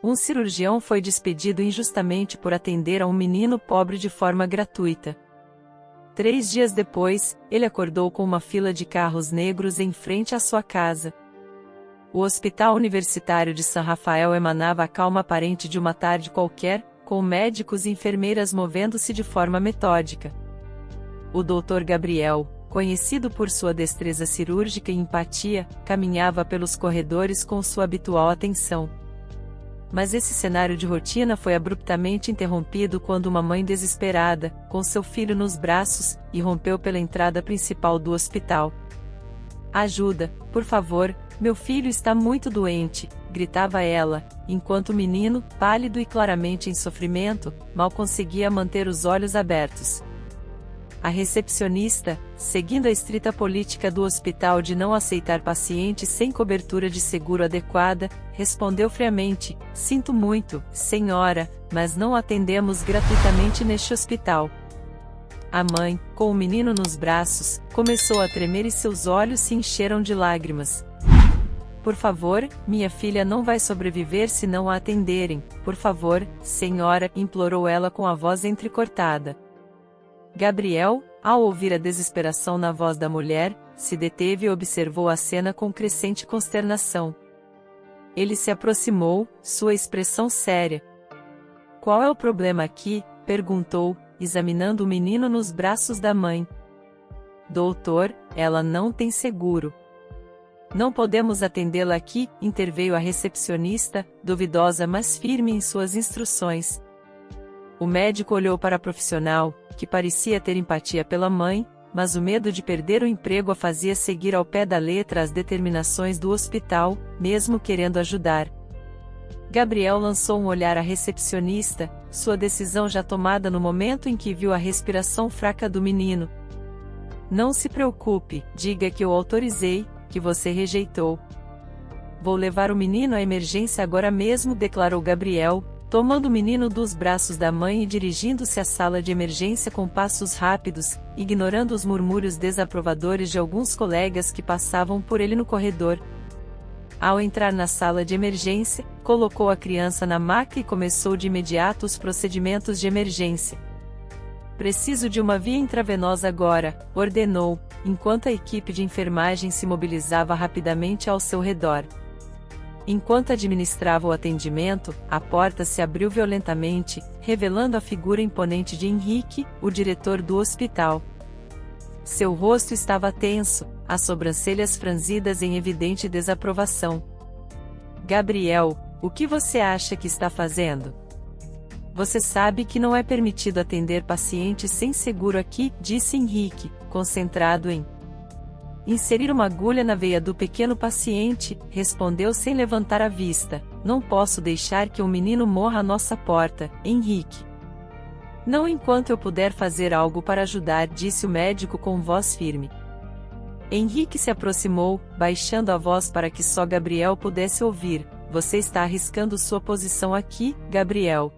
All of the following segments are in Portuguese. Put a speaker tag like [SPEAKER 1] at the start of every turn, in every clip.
[SPEAKER 1] Um cirurgião foi despedido injustamente por atender a um menino pobre de forma gratuita. 3 dias depois, ele acordou com uma fila de carros negros em frente à sua casa. O Hospital Universitário de San Rafael emanava a calma aparente de uma tarde qualquer, com médicos e enfermeiras movendo-se de forma metódica. O Dr. Gabriel, conhecido por sua destreza cirúrgica e empatia, caminhava pelos corredores com sua habitual atenção. Mas esse cenário de rotina foi abruptamente interrompido quando uma mãe desesperada, com seu filho nos braços, irrompeu pela entrada principal do hospital. "Ajuda, por favor, meu filho está muito doente", gritava ela, enquanto o menino, pálido e claramente em sofrimento, mal conseguia manter os olhos abertos. A recepcionista, seguindo a estrita política do hospital de não aceitar pacientes sem cobertura de seguro adequada, respondeu friamente: "Sinto muito, senhora, mas não atendemos gratuitamente neste hospital." A mãe, com o menino nos braços, começou a tremer e seus olhos se encheram de lágrimas. "Por favor, minha filha não vai sobreviver se não a atenderem, por favor, senhora", implorou ela com a voz entrecortada. Gabriel, ao ouvir a desesperação na voz da mulher, se deteve e observou a cena com crescente consternação. Ele se aproximou, sua expressão séria. "Qual é o problema aqui?", perguntou, examinando o menino nos braços da mãe. "Doutor, ela não tem seguro." "Não podemos atendê-la aqui", interveio a recepcionista, duvidosa mas firme em suas instruções. O médico olhou para a profissional, que parecia ter empatia pela mãe, mas o medo de perder o emprego a fazia seguir ao pé da letra as determinações do hospital, mesmo querendo ajudar. Gabriel lançou um olhar à recepcionista, sua decisão já tomada no momento em que viu a respiração fraca do menino. "Não se preocupe, diga que eu autorizei, que você rejeitou." "Vou levar o menino à emergência agora mesmo", declarou Gabriel, tomando o menino dos braços da mãe e dirigindo-se à sala de emergência com passos rápidos, ignorando os murmúrios desaprovadores de alguns colegas que passavam por ele no corredor. Ao entrar na sala de emergência, colocou a criança na maca e começou de imediato os procedimentos de emergência. "Preciso de uma via intravenosa agora", ordenou, enquanto a equipe de enfermagem se mobilizava rapidamente ao seu redor. Enquanto administrava o atendimento, a porta se abriu violentamente, revelando a figura imponente de Henrique, o diretor do hospital. Seu rosto estava tenso, as sobrancelhas franzidas em evidente desaprovação. "Gabriel, o que você acha que está fazendo? Você sabe que não é permitido atender pacientes sem seguro aqui", disse Henrique, concentrado em inserir uma agulha na veia do pequeno paciente, respondeu sem levantar a vista. "Não posso deixar que um menino morra à nossa porta, Henrique." "Não enquanto eu puder fazer algo para ajudar", disse o médico com voz firme. Henrique se aproximou, baixando a voz para que só Gabriel pudesse ouvir. "Você está arriscando sua posição aqui, Gabriel.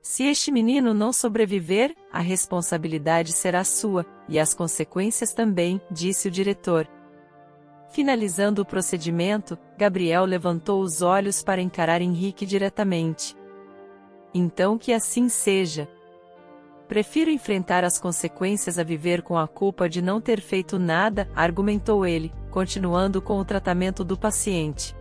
[SPEAKER 1] Se este menino não sobreviver, a responsabilidade será sua, e as consequências também", disse o diretor. Finalizando o procedimento, Gabriel levantou os olhos para encarar Henrique diretamente. "Então que assim seja. Prefiro enfrentar as consequências a viver com a culpa de não ter feito nada", argumentou ele, continuando com o tratamento do paciente.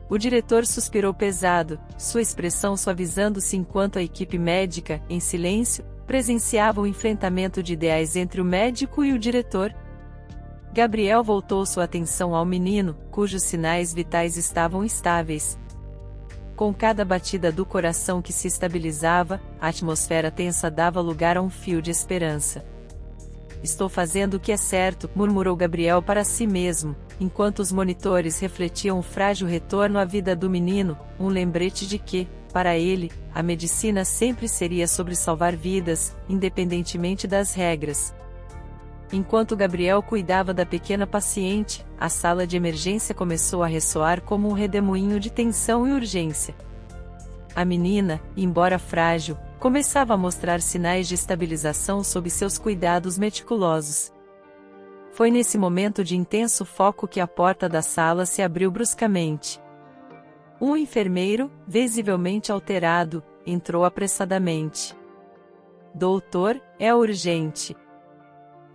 [SPEAKER 1] O diretor suspirou pesado, sua expressão suavizando-se enquanto a equipe médica, em silêncio, presenciava o enfrentamento de ideais entre o médico e o diretor. Gabriel voltou sua atenção ao menino, cujos sinais vitais estavam estáveis. Com cada batida do coração que se estabilizava, a atmosfera tensa dava lugar a um fio de esperança. "Estou fazendo o que é certo", murmurou Gabriel para si mesmo, enquanto os monitores refletiam o frágil retorno à vida do menino, um lembrete de que, para ele, a medicina sempre seria sobre salvar vidas, independentemente das regras. Enquanto Gabriel cuidava da pequena paciente, a sala de emergência começou a ressoar como um redemoinho de tensão e urgência. A menina, embora frágil, começava a mostrar sinais de estabilização sob seus cuidados meticulosos. Foi nesse momento de intenso foco que a porta da sala se abriu bruscamente. Um enfermeiro, visivelmente alterado, entrou apressadamente. Doutor, é urgente.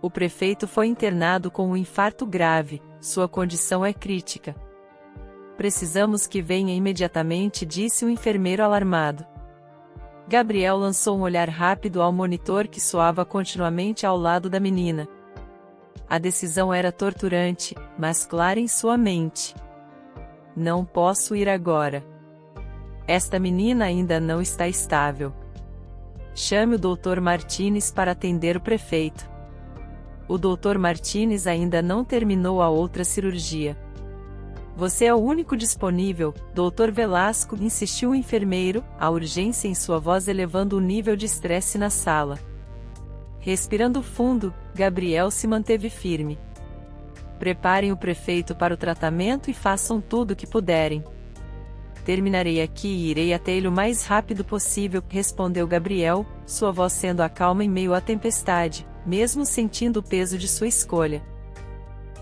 [SPEAKER 1] O prefeito foi internado com um infarto grave, sua condição é crítica. Precisamos que venha imediatamente, disse o enfermeiro alarmado. Gabriel lançou um olhar rápido ao monitor que soava continuamente ao lado da menina. A decisão era torturante, mas clara em sua mente. Não posso ir agora. Esta menina ainda não está estável. Chame o Dr. Martínez para atender o prefeito. O Dr. Martínez ainda não terminou a outra cirurgia. Você é o único disponível, Dr. Velasco, insistiu o enfermeiro, a urgência em sua voz elevando o nível de estresse na sala. Respirando fundo, Gabriel se manteve firme. Preparem o prefeito para o tratamento e façam tudo o que puderem. Terminarei aqui e irei até ele o mais rápido possível, respondeu Gabriel, sua voz sendo a calma em meio à tempestade, mesmo sentindo o peso de sua escolha.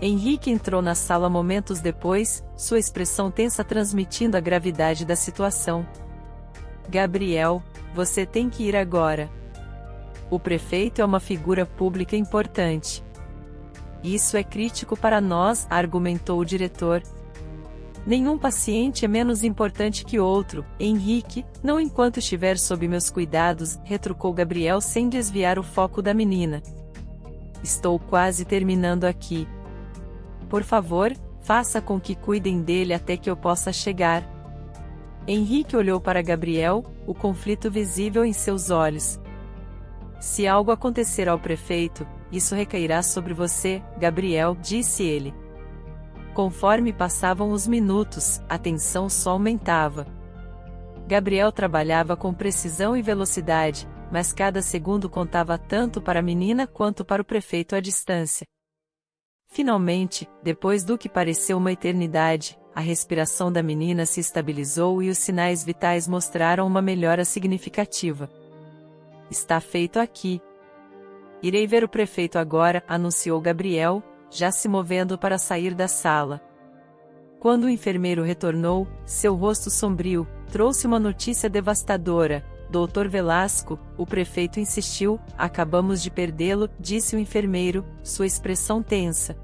[SPEAKER 1] Henrique entrou na sala momentos depois, sua expressão tensa transmitindo a gravidade da situação. Gabriel, você tem que ir agora. O prefeito é uma figura pública importante. Isso é crítico para nós, argumentou o diretor. Nenhum paciente é menos importante que outro, Henrique, não enquanto estiver sob meus cuidados, retrucou Gabriel sem desviar o foco da menina. Estou quase terminando aqui. Por favor, faça com que cuidem dele até que eu possa chegar. Henrique olhou para Gabriel, o conflito visível em seus olhos. Se algo acontecer ao prefeito, isso recairá sobre você, Gabriel, disse ele. Conforme passavam os minutos, a tensão só aumentava. Gabriel trabalhava com precisão e velocidade, mas cada segundo contava tanto para a menina quanto para o prefeito à distância. Finalmente, depois do que pareceu uma eternidade, a respiração da menina se estabilizou e os sinais vitais mostraram uma melhora significativa. Está feito aqui. Irei ver o prefeito agora, anunciou Gabriel, já se movendo para sair da sala. Quando o enfermeiro retornou, seu rosto sombrio, trouxe uma notícia devastadora. Dr. Velasco, o prefeito insistiu, acabamos de perdê-lo, disse o enfermeiro, sua expressão tensa.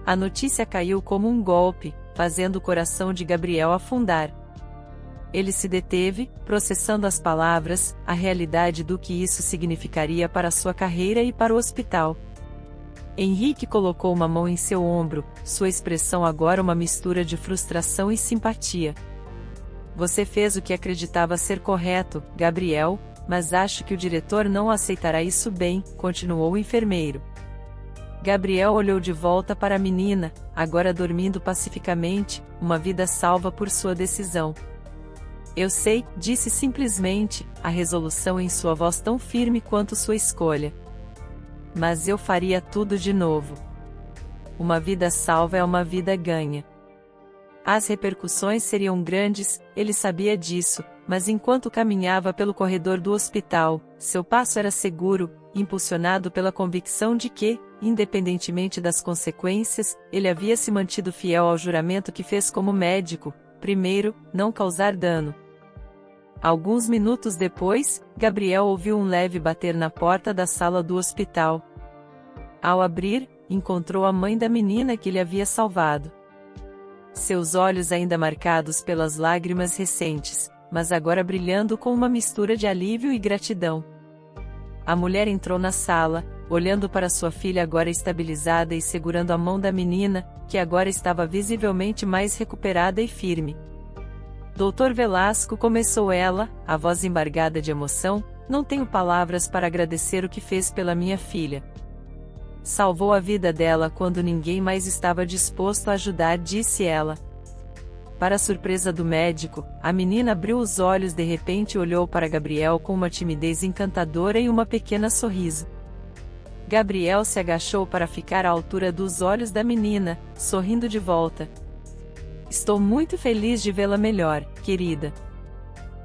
[SPEAKER 1] A notícia caiu como um golpe, fazendo o coração de Gabriel afundar. Ele se deteve, processando as palavras, a realidade do que isso significaria para sua carreira e para o hospital. Henrique colocou uma mão em seu ombro, sua expressão agora uma mistura de frustração e simpatia. Você fez o que acreditava ser correto, Gabriel, mas acho que o diretor não aceitará isso bem, continuou o enfermeiro. Gabriel olhou de volta para a menina, agora dormindo pacificamente, uma vida salva por sua decisão. Eu sei, disse simplesmente, a resolução em sua voz tão firme quanto sua escolha. Mas eu faria tudo de novo. Uma vida salva é uma vida ganha. As repercussões seriam grandes, ele sabia disso, mas enquanto caminhava pelo corredor do hospital, seu passo era seguro, impulsionado pela convicção de que, independentemente das consequências, ele havia se mantido fiel ao juramento que fez como médico, primeiro, não causar dano. Alguns minutos depois, Gabriel ouviu um leve bater na porta da sala do hospital. Ao abrir, encontrou a mãe da menina que lhe havia salvado. Seus olhos ainda marcados pelas lágrimas recentes, mas agora brilhando com uma mistura de alívio e gratidão. A mulher entrou na sala, olhando para sua filha agora estabilizada e segurando a mão da menina, que agora estava visivelmente mais recuperada e firme. Dr. Velasco, começou ela, a voz embargada de emoção, não tenho palavras para agradecer o que fez pela minha filha. Salvou a vida dela quando ninguém mais estava disposto a ajudar, disse ela. Para surpresa do médico, a menina abriu os olhos de repente e olhou para Gabriel com uma timidez encantadora e uma pequena sorriso. Gabriel se agachou para ficar à altura dos olhos da menina, sorrindo de volta. Estou muito feliz de vê-la melhor, querida.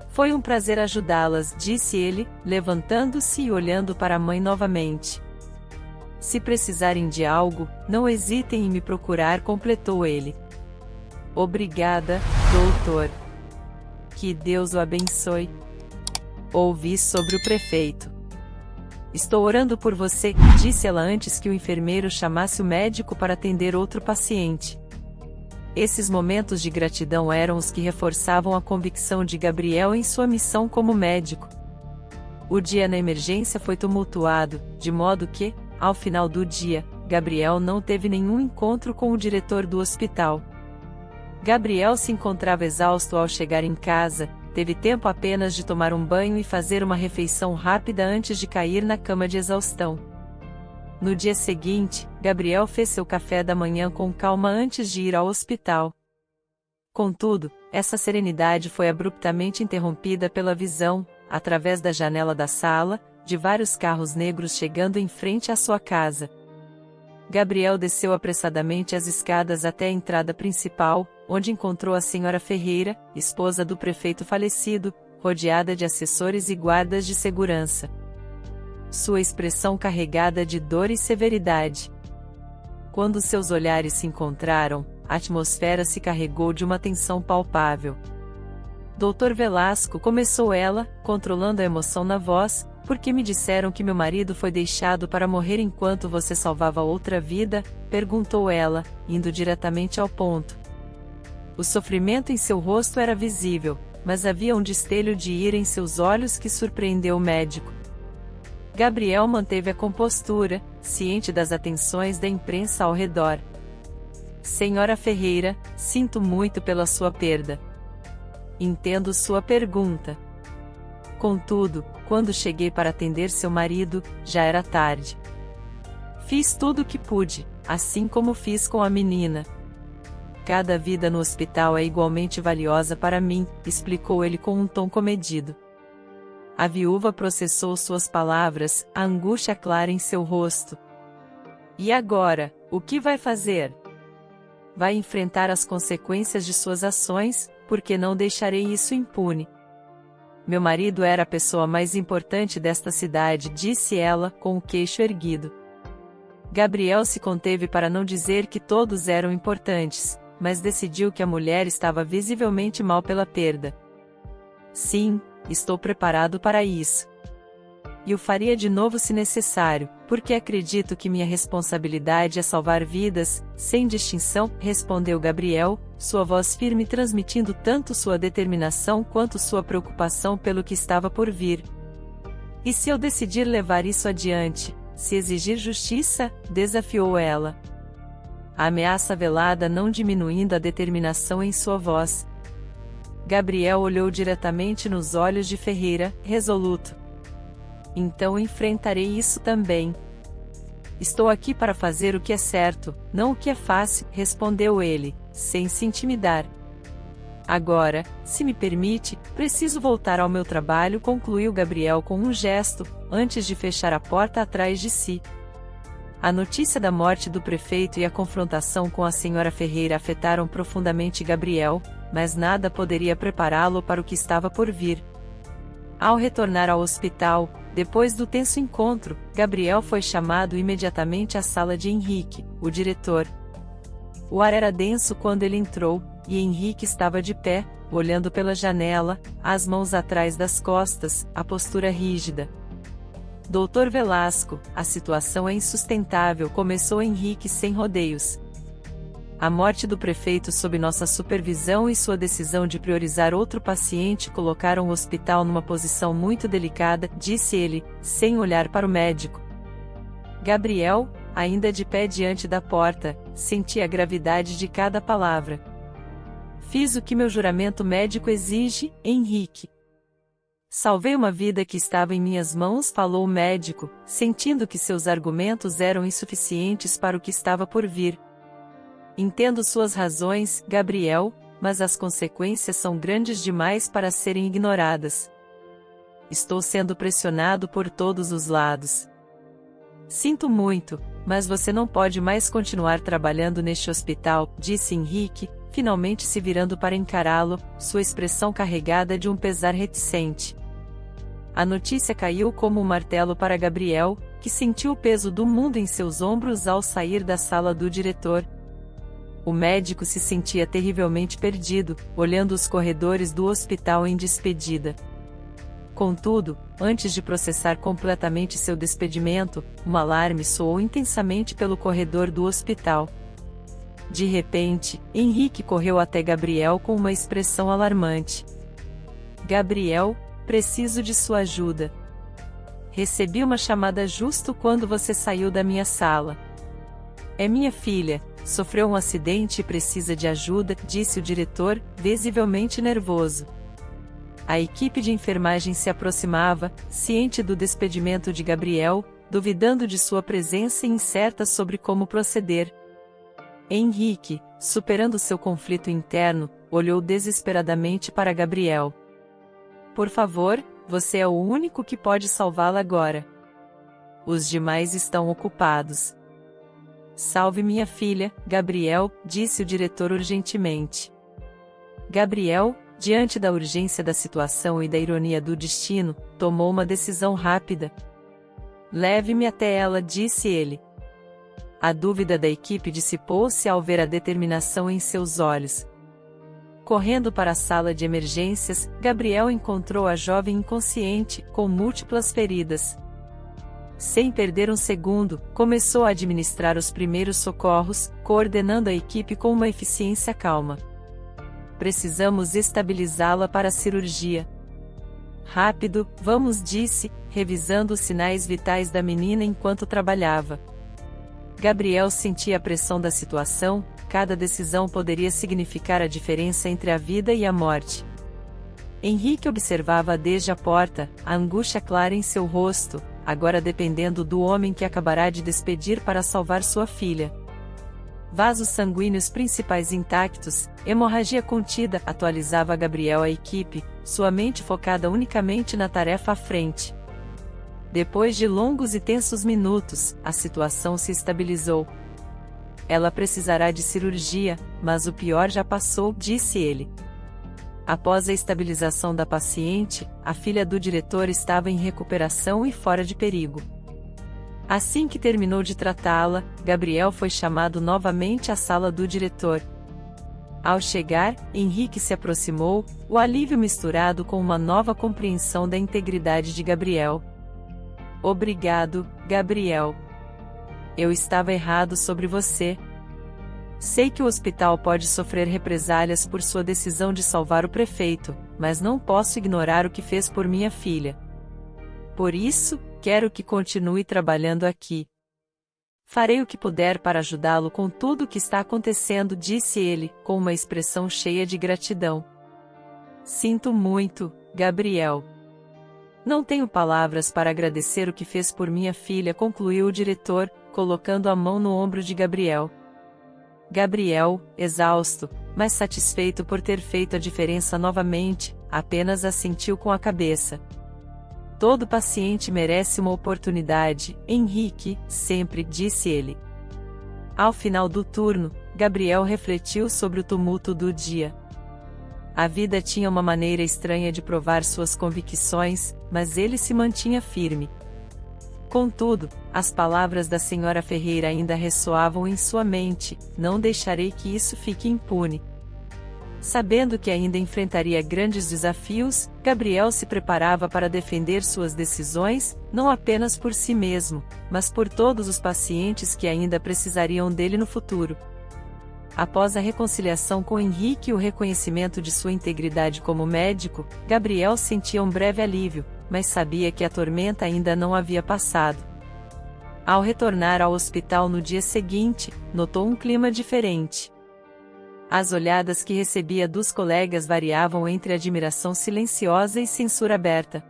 [SPEAKER 1] Foi um prazer ajudá-las, disse ele, levantando-se e olhando para a mãe novamente. Se precisarem de algo, não hesitem em me procurar, completou ele. Obrigada, doutor. Que Deus o abençoe. Ouvi sobre o prefeito. Estou orando por você, disse ela antes que o enfermeiro chamasse o médico para atender outro paciente. Esses momentos de gratidão eram os que reforçavam a convicção de Gabriel em sua missão como médico. O dia na emergência foi tumultuado, de modo que, ao final do dia, Gabriel não teve nenhum encontro com o diretor do hospital. Gabriel se encontrava exausto ao chegar em casa, teve tempo apenas de tomar um banho e fazer uma refeição rápida antes de cair na cama de exaustão. No dia seguinte, Gabriel fez seu café da manhã com calma antes de ir ao hospital. Contudo, essa serenidade foi abruptamente interrompida pela visão, através da janela da sala, de vários carros negros chegando em frente à sua casa. Gabriel desceu apressadamente as escadas até a entrada principal, onde encontrou a senhora Ferreira, esposa do prefeito falecido, rodeada de assessores e guardas de segurança. Sua expressão carregada de dor e severidade. Quando seus olhares se encontraram, a atmosfera se carregou de uma tensão palpável. Dr. Velasco, começou ela, controlando a emoção na voz, porque me disseram que meu marido foi deixado para morrer enquanto você salvava outra vida? Perguntou ela, indo diretamente ao ponto. O sofrimento em seu rosto era visível, mas havia um destello de ira em seus olhos que surpreendeu o médico. Gabriel manteve a compostura, ciente das atenções da imprensa ao redor. Senhora Ferreira, sinto muito pela sua perda. Entendo sua pergunta. Contudo, quando cheguei para atender seu marido, já era tarde. Fiz tudo o que pude, assim como fiz com a menina. Cada vida no hospital é igualmente valiosa para mim, explicou ele com um tom comedido. A viúva processou suas palavras, a angústia clara em seu rosto. E agora, o que vai fazer? Vai enfrentar as consequências de suas ações, porque não deixarei isso impune. Meu marido era a pessoa mais importante desta cidade, disse ela, com o queixo erguido. Gabriel se conteve para não dizer que todos eram importantes, mas decidiu que a mulher estava visivelmente mal pela perda. Sim, estou preparado para isso. E o faria de novo se necessário, porque acredito que minha responsabilidade é salvar vidas, sem distinção, respondeu Gabriel, sua voz firme transmitindo tanto sua determinação quanto sua preocupação pelo que estava por vir. E se eu decidir levar isso adiante, se exigir justiça? Desafiou ela. A ameaça velada não diminuindo a determinação em sua voz. Gabriel olhou diretamente nos olhos de Ferreira, resoluto. Então enfrentarei isso também. Estou aqui para fazer o que é certo, não o que é fácil, respondeu ele, sem se intimidar. Agora, se me permite, preciso voltar ao meu trabalho, concluiu Gabriel com um gesto, antes de fechar a porta atrás de si. A notícia da morte do prefeito e a confrontação com a senhora Ferreira afetaram profundamente Gabriel, mas nada poderia prepará-lo para o que estava por vir. Ao retornar ao hospital, depois do tenso encontro, Gabriel foi chamado imediatamente à sala de Henrique, o diretor. O ar era denso quando ele entrou, e Henrique estava de pé, olhando pela janela, as mãos atrás das costas, a postura rígida. Dr. Velasco, a situação é insustentável, começou Henrique sem rodeios. A morte do prefeito sob nossa supervisão e sua decisão de priorizar outro paciente colocaram o hospital numa posição muito delicada, disse ele, sem olhar para o médico. Gabriel, ainda de pé diante da porta, sentia a gravidade de cada palavra. Fiz o que meu juramento médico exige, Henrique. Salvei uma vida que estava em minhas mãos, falou o médico, sentindo que seus argumentos eram insuficientes para o que estava por vir. Entendo suas razões, Gabriel, mas as consequências são grandes demais para serem ignoradas. Estou sendo pressionado por todos os lados. Sinto muito, mas você não pode mais continuar trabalhando neste hospital, disse Henrique, finalmente se virando para encará-lo, sua expressão carregada de um pesar reticente. A notícia caiu como um martelo para Gabriel, que sentiu o peso do mundo em seus ombros ao sair da sala do diretor. O médico se sentia terrivelmente perdido, olhando os corredores do hospital em despedida. Contudo, antes de processar completamente seu despedimento, um alarme soou intensamente pelo corredor do hospital. De repente, Henrique correu até Gabriel com uma expressão alarmante. Gabriel, preciso de sua ajuda. Recebi uma chamada justo quando você saiu da minha sala. É minha filha, sofreu um acidente e precisa de ajuda, disse o diretor, visivelmente nervoso. A equipe de enfermagem se aproximava, ciente do despedimento de Gabriel, duvidando de sua presença e incerta sobre como proceder. Henrique, superando seu conflito interno, olhou desesperadamente para Gabriel. Por favor, você é o único que pode salvá-la agora. Os demais estão ocupados. Salve minha filha, Gabriel, disse o diretor urgentemente. Gabriel, diante da urgência da situação e da ironia do destino, tomou uma decisão rápida. Leve-me até ela, disse ele. A dúvida da equipe dissipou-se ao ver a determinação em seus olhos. Correndo para a sala de emergências, Gabriel encontrou a jovem inconsciente, com múltiplas feridas. Sem perder um segundo, começou a administrar os primeiros socorros, coordenando a equipe com uma eficiência calma. Precisamos estabilizá-la para a cirurgia. Rápido, vamos, disse, revisando os sinais vitais da menina enquanto trabalhava. Gabriel sentia a pressão da situação, cada decisão poderia significar a diferença entre a vida e a morte. Henrique observava desde a porta, a angústia clara em seu rosto, agora dependendo do homem que acabará de despedir para salvar sua filha. Vasos sanguíneos principais intactos, hemorragia contida, atualizava Gabriel a equipe, sua mente focada unicamente na tarefa à frente. Depois de longos e tensos minutos, a situação se estabilizou. Ela precisará de cirurgia, mas o pior já passou, disse ele. Após a estabilização da paciente, a filha do diretor estava em recuperação e fora de perigo. Assim que terminou de tratá-la, Gabriel foi chamado novamente à sala do diretor. Ao chegar, Henrique se aproximou, o alívio misturado com uma nova compreensão da integridade de Gabriel. Obrigado, Gabriel. Eu estava errado sobre você. Sei que o hospital pode sofrer represálias por sua decisão de salvar o prefeito, mas não posso ignorar o que fez por minha filha. Por isso, quero que continue trabalhando aqui. Farei o que puder para ajudá-lo com tudo o que está acontecendo, disse ele, com uma expressão cheia de gratidão. Sinto muito, Gabriel. Não tenho palavras para agradecer o que fez por minha filha, concluiu o diretor, colocando a mão no ombro de Gabriel. Gabriel, exausto, mas satisfeito por ter feito a diferença novamente, apenas assentiu com a cabeça. Todo paciente merece uma oportunidade, Henrique, sempre, disse ele. Ao final do turno, Gabriel refletiu sobre o tumulto do dia. A vida tinha uma maneira estranha de provar suas convicções, mas ele se mantinha firme. Contudo, as palavras da senhora Ferreira ainda ressoavam em sua mente: não deixarei que isso fique impune. Sabendo que ainda enfrentaria grandes desafios, Gabriel se preparava para defender suas decisões, não apenas por si mesmo, mas por todos os pacientes que ainda precisariam dele no futuro. Após a reconciliação com Henrique e o reconhecimento de sua integridade como médico, Gabriel sentia um breve alívio, mas sabia que a tormenta ainda não havia passado. Ao retornar ao hospital no dia seguinte, notou um clima diferente. As olhadas que recebia dos colegas variavam entre admiração silenciosa e censura aberta.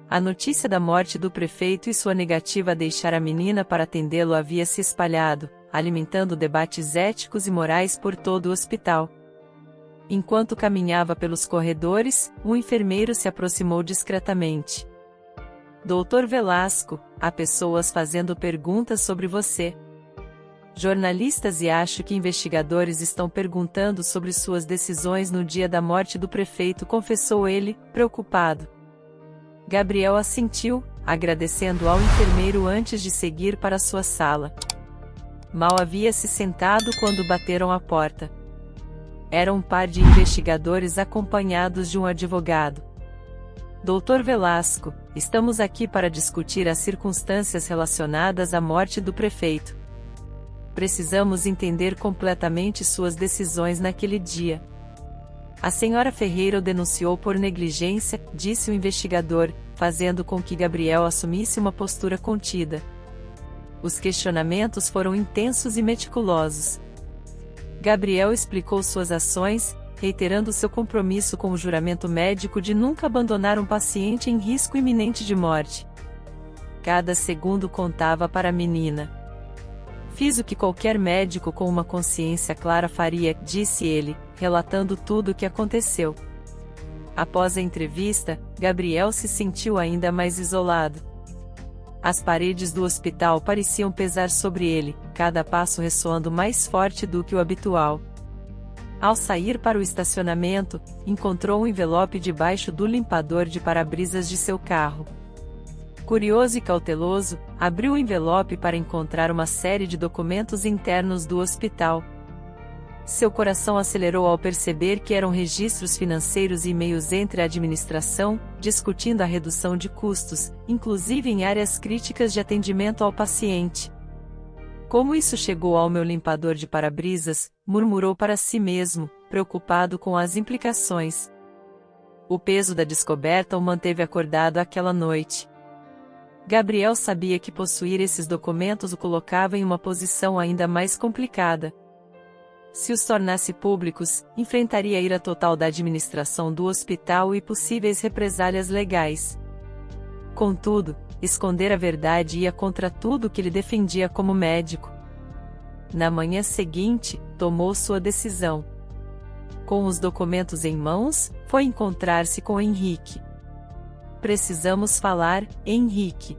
[SPEAKER 1] A notícia da morte do prefeito e sua negativa a deixar a menina para atendê-lo havia se espalhado, alimentando debates éticos e morais por todo o hospital. Enquanto caminhava pelos corredores, um enfermeiro se aproximou discretamente. Doutor Velasco, há pessoas fazendo perguntas sobre você. Jornalistas e acho que investigadores estão perguntando sobre suas decisões no dia da morte do prefeito, confessou ele, preocupado. Gabriel assentiu, agradecendo ao enfermeiro antes de seguir para sua sala. Mal havia se sentado quando bateram à porta. Era um par de investigadores acompanhados de um advogado. Doutor Velasco, estamos aqui para discutir as circunstâncias relacionadas à morte do prefeito. Precisamos entender completamente suas decisões naquele dia. A senhora Ferreira o denunciou por negligência, disse o investigador, fazendo com que Gabriel assumisse uma postura contida. Os questionamentos foram intensos e meticulosos. Gabriel explicou suas ações, reiterando seu compromisso com o juramento médico de nunca abandonar um paciente em risco iminente de morte. Cada segundo contava para a menina. Fiz o que qualquer médico com uma consciência clara faria, disse ele, relatando tudo o que aconteceu. Após a entrevista, Gabriel se sentiu ainda mais isolado. As paredes do hospital pareciam pesar sobre ele, cada passo ressoando mais forte do que o habitual. Ao sair para o estacionamento, encontrou um envelope debaixo do limpador de para-brisas de seu carro. Curioso e cauteloso, abriu o envelope para encontrar uma série de documentos internos do hospital. Seu coração acelerou ao perceber que eram registros financeiros e e-mails entre a administração, discutindo a redução de custos, inclusive em áreas críticas de atendimento ao paciente. Como isso chegou ao meu limpador de para-brisas? Murmurou para si mesmo, preocupado com as implicações. O peso da descoberta o manteve acordado aquela noite. Gabriel sabia que possuir esses documentos o colocava em uma posição ainda mais complicada. Se os tornasse públicos, enfrentaria a ira total da administração do hospital e possíveis represálias legais. Contudo, esconder a verdade ia contra tudo que ele defendia como médico. Na manhã seguinte, tomou sua decisão. Com os documentos em mãos, foi encontrar-se com Henrique. Precisamos falar, Henrique.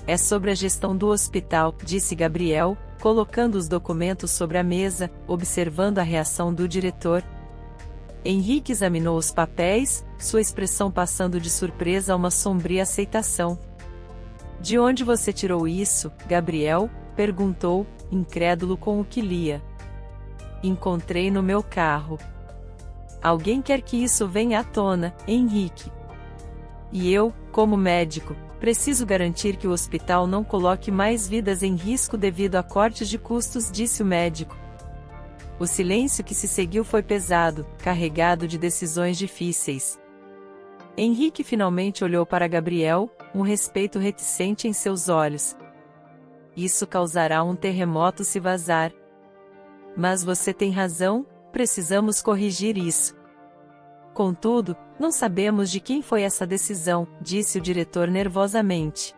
[SPEAKER 1] É sobre a gestão do hospital, disse Gabriel, colocando os documentos sobre a mesa, observando a reação do diretor. Henrique examinou os papéis, sua expressão passando de surpresa a uma sombria aceitação. De onde você tirou isso, Gabriel? Perguntou, incrédulo com o que lia. Encontrei no meu carro. Alguém quer que isso venha à tona, Henrique. E eu, como médico, preciso garantir que o hospital não coloque mais vidas em risco devido a cortes de custos, disse o médico. O silêncio que se seguiu foi pesado, carregado de decisões difíceis. Henrique finalmente olhou para Gabriel, um respeito reticente em seus olhos. Isso causará um terremoto se vazar. Mas você tem razão, precisamos corrigir isso. Contudo, não sabemos de quem foi essa decisão, disse o diretor nervosamente.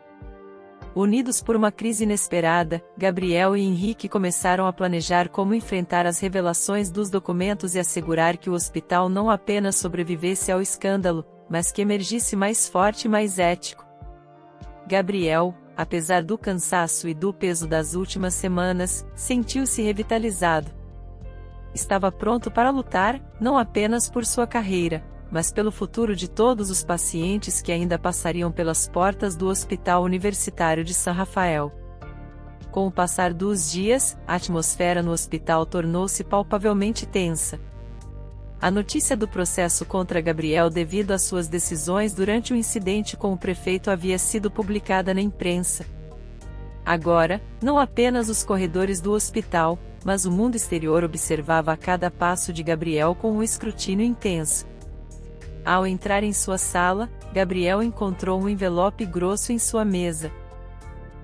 [SPEAKER 1] Unidos por uma crise inesperada, Gabriel e Henrique começaram a planejar como enfrentar as revelações dos documentos e assegurar que o hospital não apenas sobrevivesse ao escândalo, mas que emergisse mais forte e mais ético. Gabriel, apesar do cansaço e do peso das últimas semanas, sentiu-se revitalizado. Estava pronto para lutar, não apenas por sua carreira, mas pelo futuro de todos os pacientes que ainda passariam pelas portas do Hospital Universitário de São Rafael. Com o passar dos dias, a atmosfera no hospital tornou-se palpavelmente tensa. A notícia do processo contra Gabriel devido às suas decisões durante o incidente com o prefeito havia sido publicada na imprensa. Agora, não apenas os corredores do hospital, mas o mundo exterior observava a cada passo de Gabriel com um escrutínio intenso. Ao entrar em sua sala, Gabriel encontrou um envelope grosso em sua mesa.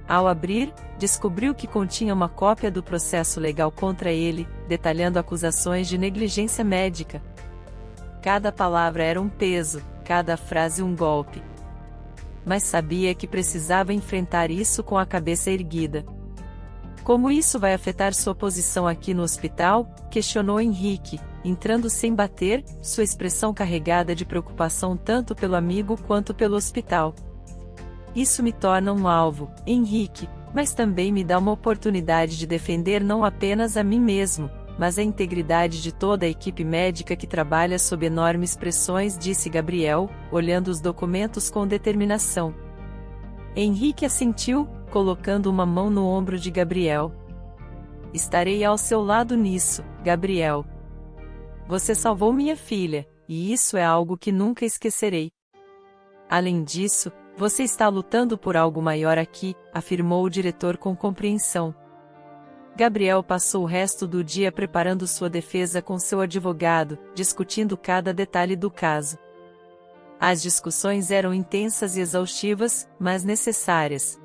[SPEAKER 1] Ao abrir, descobriu que continha uma cópia do processo legal contra ele, detalhando acusações de negligência médica. Cada palavra era um peso, cada frase um golpe. Mas sabia que precisava enfrentar isso com a cabeça erguida. Como isso vai afetar sua posição aqui no hospital? Questionou Henrique, entrando sem bater, sua expressão carregada de preocupação tanto pelo amigo quanto pelo hospital. Isso me torna um alvo, Henrique, mas também me dá uma oportunidade de defender não apenas a mim mesmo, mas a integridade de toda a equipe médica que trabalha sob enormes pressões, disse Gabriel, olhando os documentos com determinação. Henrique assentiu, colocando uma mão no ombro de Gabriel. Estarei ao seu lado nisso, Gabriel. Você salvou minha filha, e isso é algo que nunca esquecerei. Além disso, você está lutando por algo maior aqui, afirmou o diretor com compreensão. Gabriel passou o resto do dia preparando sua defesa com seu advogado, discutindo cada detalhe do caso. As discussões eram intensas e exaustivas, mas necessárias.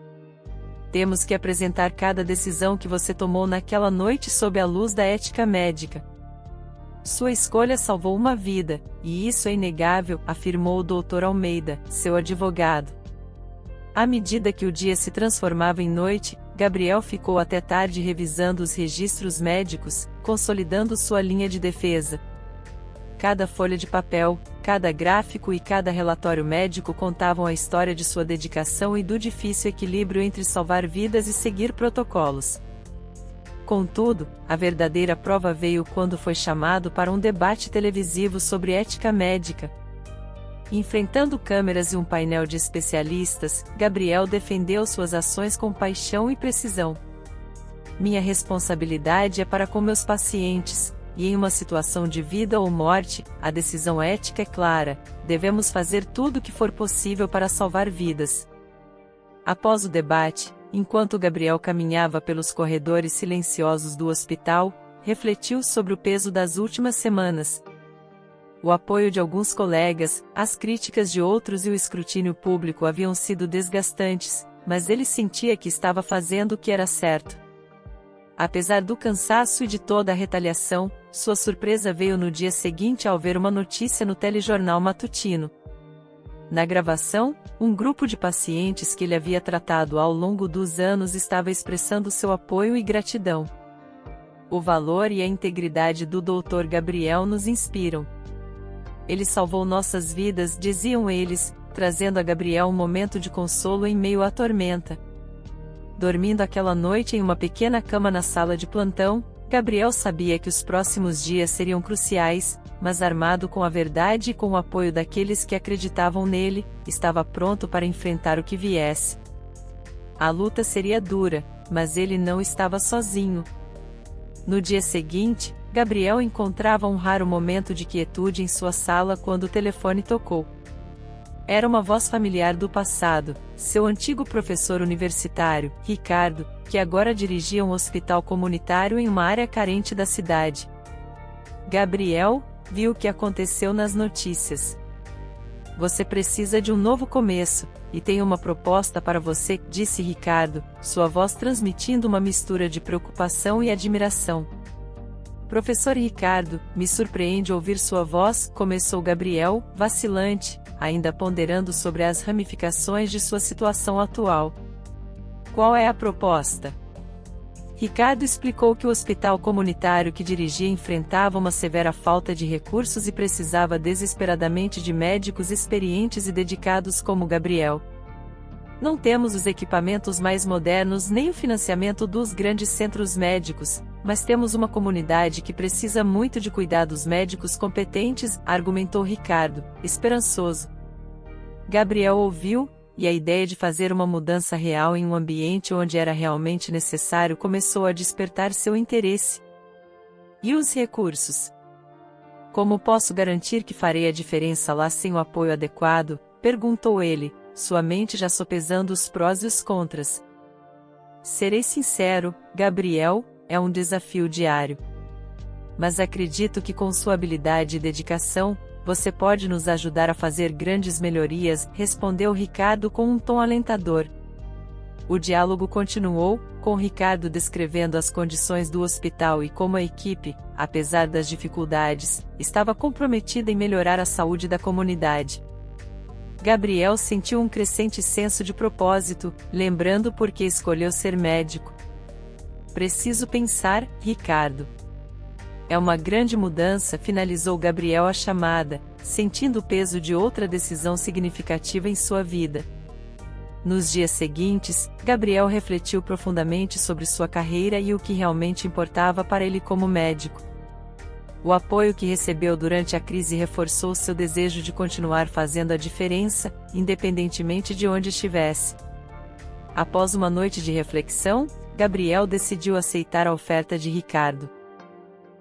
[SPEAKER 1] Temos que apresentar cada decisão que você tomou naquela noite sob a luz da ética médica. Sua escolha salvou uma vida, e isso é inegável, afirmou o Dr. Almeida, seu advogado. À medida que o dia se transformava em noite, Gabriel ficou até tarde revisando os registros médicos, consolidando sua linha de defesa. Cada folha de papel, cada gráfico e cada relatório médico contavam a história de sua dedicação e do difícil equilíbrio entre salvar vidas e seguir protocolos. Contudo, a verdadeira prova veio quando foi chamado para um debate televisivo sobre ética médica. Enfrentando câmeras e um painel de especialistas, Gabriel defendeu suas ações com paixão e precisão. Minha responsabilidade é para com meus pacientes, e em uma situação de vida ou morte, a decisão ética é clara: devemos fazer tudo o que for possível para salvar vidas. Após o debate, enquanto Gabriel caminhava pelos corredores silenciosos do hospital, refletiu sobre o peso das últimas semanas. O apoio de alguns colegas, as críticas de outros e o escrutínio público haviam sido desgastantes, mas ele sentia que estava fazendo o que era certo. Apesar do cansaço e de toda a retaliação, sua surpresa veio no dia seguinte ao ver uma notícia no telejornal matutino. Na gravação, um grupo de pacientes que ele havia tratado ao longo dos anos estava expressando seu apoio e gratidão. O valor e a integridade do Dr. Gabriel nos inspiram. Ele salvou nossas vidas, diziam eles, trazendo a Gabriel um momento de consolo em meio à tormenta. Dormindo aquela noite em uma pequena cama na sala de plantão, Gabriel sabia que os próximos dias seriam cruciais, mas armado com a verdade e com o apoio daqueles que acreditavam nele, estava pronto para enfrentar o que viesse. A luta seria dura, mas ele não estava sozinho. No dia seguinte, Gabriel encontrava um raro momento de quietude em sua sala quando o telefone tocou. Era uma voz familiar do passado, seu antigo professor universitário, Ricardo, que agora dirigia um hospital comunitário em uma área carente da cidade. Gabriel viu o que aconteceu nas notícias. Você precisa de um novo começo, e tenho uma proposta para você, disse Ricardo, sua voz transmitindo uma mistura de preocupação e admiração. Professor Ricardo, me surpreende ouvir sua voz, começou Gabriel, vacilante, ainda ponderando sobre as ramificações de sua situação atual. Qual é a proposta? Ricardo explicou que o hospital comunitário que dirigia enfrentava uma severa falta de recursos e precisava desesperadamente de médicos experientes e dedicados como Gabriel. Não temos os equipamentos mais modernos nem o financiamento dos grandes centros médicos, mas temos uma comunidade que precisa muito de cuidados médicos competentes, argumentou Ricardo, esperançoso. Gabriel ouviu, e a ideia de fazer uma mudança real em um ambiente onde era realmente necessário começou a despertar seu interesse. E os recursos? Como posso garantir que farei a diferença lá sem o apoio adequado? Perguntou ele, sua mente já sopesando os prós e os contras. Serei sincero, Gabriel, é um desafio diário. Mas acredito que com sua habilidade e dedicação, você pode nos ajudar a fazer grandes melhorias, respondeu Ricardo com um tom alentador. O diálogo continuou, com Ricardo descrevendo as condições do hospital e como a equipe, apesar das dificuldades, estava comprometida em melhorar a saúde da comunidade. Gabriel sentiu um crescente senso de propósito, lembrando por que escolheu ser médico. Preciso pensar, Ricardo. É uma grande mudança, finalizou Gabriel a chamada, sentindo o peso de outra decisão significativa em sua vida. Nos dias seguintes, Gabriel refletiu profundamente sobre sua carreira e o que realmente importava para ele como médico. O apoio que recebeu durante a crise reforçou seu desejo de continuar fazendo a diferença, independentemente de onde estivesse. Após uma noite de reflexão, Gabriel decidiu aceitar a oferta de Ricardo.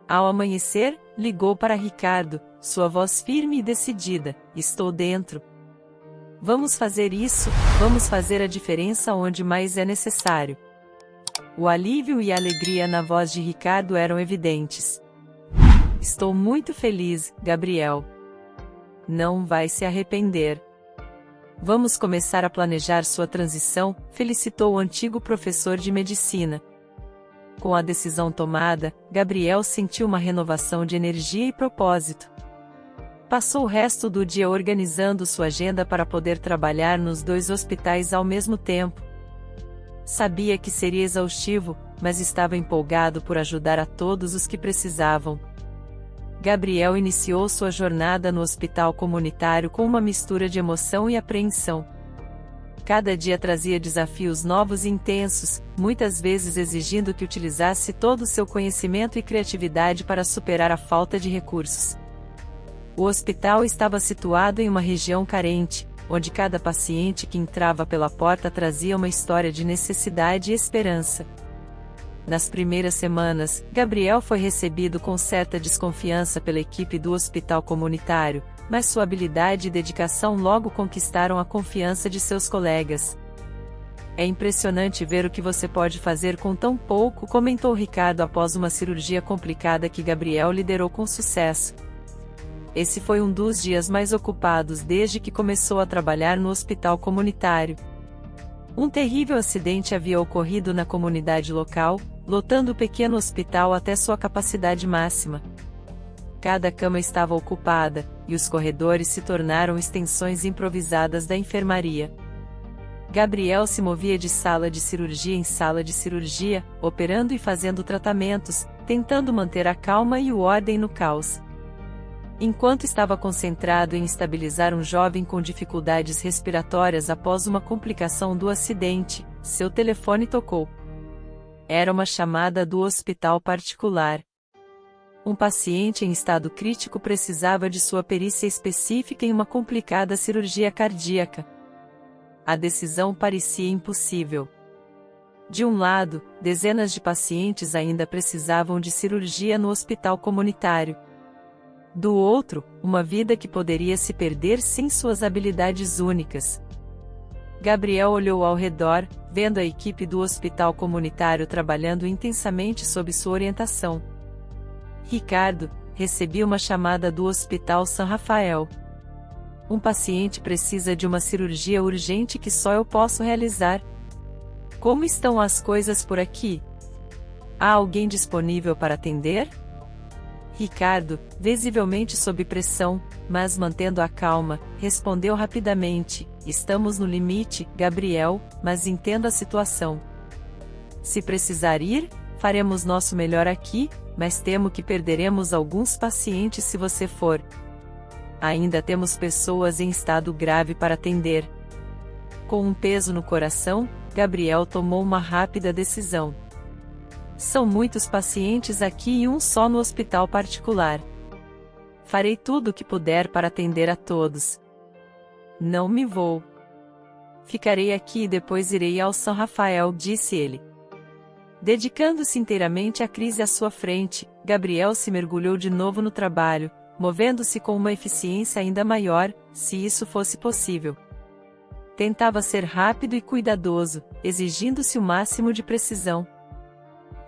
[SPEAKER 1] Ao amanhecer, ligou para Ricardo, sua voz firme e decidida: "Estou dentro. Vamos fazer isso, vamos fazer a diferença onde mais é necessário." O alívio e a alegria na voz de Ricardo eram evidentes. "Estou muito feliz, Gabriel. Não vai se arrepender. Vamos começar a planejar sua transição", felicitou o antigo professor de medicina. Com a decisão tomada, Gabriel sentiu uma renovação de energia e propósito. Passou o resto do dia organizando sua agenda para poder trabalhar nos 2 hospitais ao mesmo tempo. Sabia que seria exaustivo, mas estava empolgado por ajudar a todos os que precisavam. Gabriel iniciou sua jornada no hospital comunitário com uma mistura de emoção e apreensão. Cada dia trazia desafios novos e intensos, muitas vezes exigindo que utilizasse todo o seu conhecimento e criatividade para superar a falta de recursos. O hospital estava situado em uma região carente, onde cada paciente que entrava pela porta trazia uma história de necessidade e esperança. Nas primeiras semanas, Gabriel foi recebido com certa desconfiança pela equipe do hospital comunitário, mas sua habilidade e dedicação logo conquistaram a confiança de seus colegas. "É impressionante ver o que você pode fazer com tão pouco", comentou Ricardo após uma cirurgia complicada que Gabriel liderou com sucesso. Esse foi um dos dias mais ocupados desde que começou a trabalhar no hospital comunitário. Um terrível acidente havia ocorrido na comunidade local, lotando o pequeno hospital até sua capacidade máxima. Cada cama estava ocupada, e os corredores se tornaram extensões improvisadas da enfermaria. Gabriel se movia de sala de cirurgia em sala de cirurgia, operando e fazendo tratamentos, tentando manter a calma e a ordem no caos. Enquanto estava concentrado em estabilizar um jovem com dificuldades respiratórias após uma complicação do acidente, seu telefone tocou. Era uma chamada do hospital particular. Um paciente em estado crítico precisava de sua perícia específica em uma complicada cirurgia cardíaca. A decisão parecia impossível. De um lado, dezenas de pacientes ainda precisavam de cirurgia no hospital comunitário. Do outro, uma vida que poderia se perder sem suas habilidades únicas. Gabriel olhou ao redor, vendo a equipe do hospital comunitário trabalhando intensamente sob sua orientação. "Ricardo, recebi uma chamada do Hospital São Rafael. Um paciente precisa de uma cirurgia urgente que só eu posso realizar. Como estão as coisas por aqui? Há alguém disponível para atender?" Ricardo, visivelmente sob pressão, mas mantendo a calma, respondeu rapidamente: "Estamos no limite, Gabriel, mas entendo a situação. Se precisar ir, faremos nosso melhor aqui, mas temo que perderemos alguns pacientes se você for. Ainda temos pessoas em estado grave para atender." Com um peso no coração, Gabriel tomou uma rápida decisão. "São muitos pacientes aqui e um só no hospital particular. Farei tudo o que puder para atender a todos. Não me vou. Ficarei aqui e depois irei ao São Rafael", disse ele. Dedicando-se inteiramente à crise à sua frente, Gabriel se mergulhou de novo no trabalho, movendo-se com uma eficiência ainda maior, se isso fosse possível. Tentava ser rápido e cuidadoso, exigindo-se o máximo de precisão.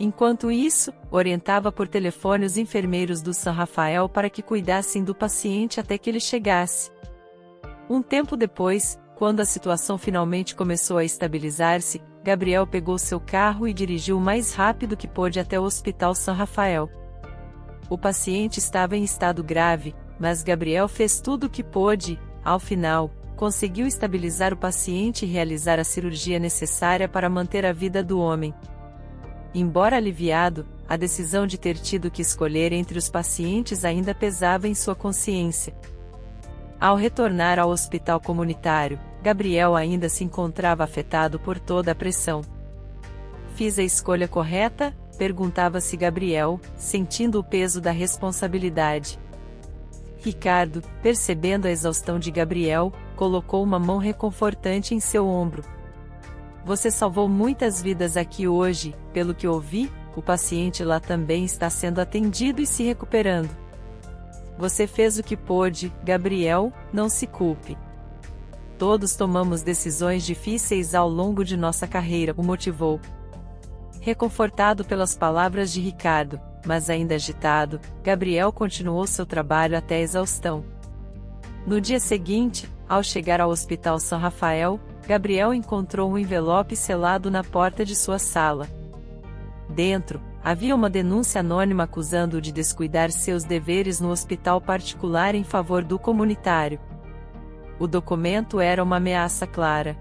[SPEAKER 1] Enquanto isso, orientava por telefone os enfermeiros do São Rafael para que cuidassem do paciente até que ele chegasse. Um tempo depois, quando a situação finalmente começou a estabilizar-se, Gabriel pegou seu carro e dirigiu o mais rápido que pôde até o Hospital São Rafael. O paciente estava em estado grave, mas Gabriel fez tudo o que pôde. Ao final, conseguiu estabilizar o paciente e realizar a cirurgia necessária para manter a vida do homem. Embora aliviado, a decisão de ter tido que escolher entre os pacientes ainda pesava em sua consciência. Ao retornar ao hospital comunitário, Gabriel ainda se encontrava afetado por toda a pressão. "Fiz a escolha correta?", perguntava-se Gabriel, sentindo o peso da responsabilidade. Ricardo, percebendo a exaustão de Gabriel, colocou uma mão reconfortante em seu ombro. Você salvou muitas vidas aqui hoje, pelo que ouvi, o paciente lá também está sendo atendido e se recuperando. Você fez o que pôde, Gabriel, não se culpe. Todos tomamos decisões difíceis ao longo de nossa carreira, o motivou. Reconfortado pelas palavras de Ricardo, mas ainda agitado, Gabriel continuou seu trabalho até a exaustão. No dia seguinte, ao chegar ao Hospital São Rafael, Gabriel encontrou um envelope selado na porta de sua sala. Dentro, havia uma denúncia anônima acusando-o de descuidar seus deveres no hospital particular em favor do comunitário. O documento era uma ameaça clara.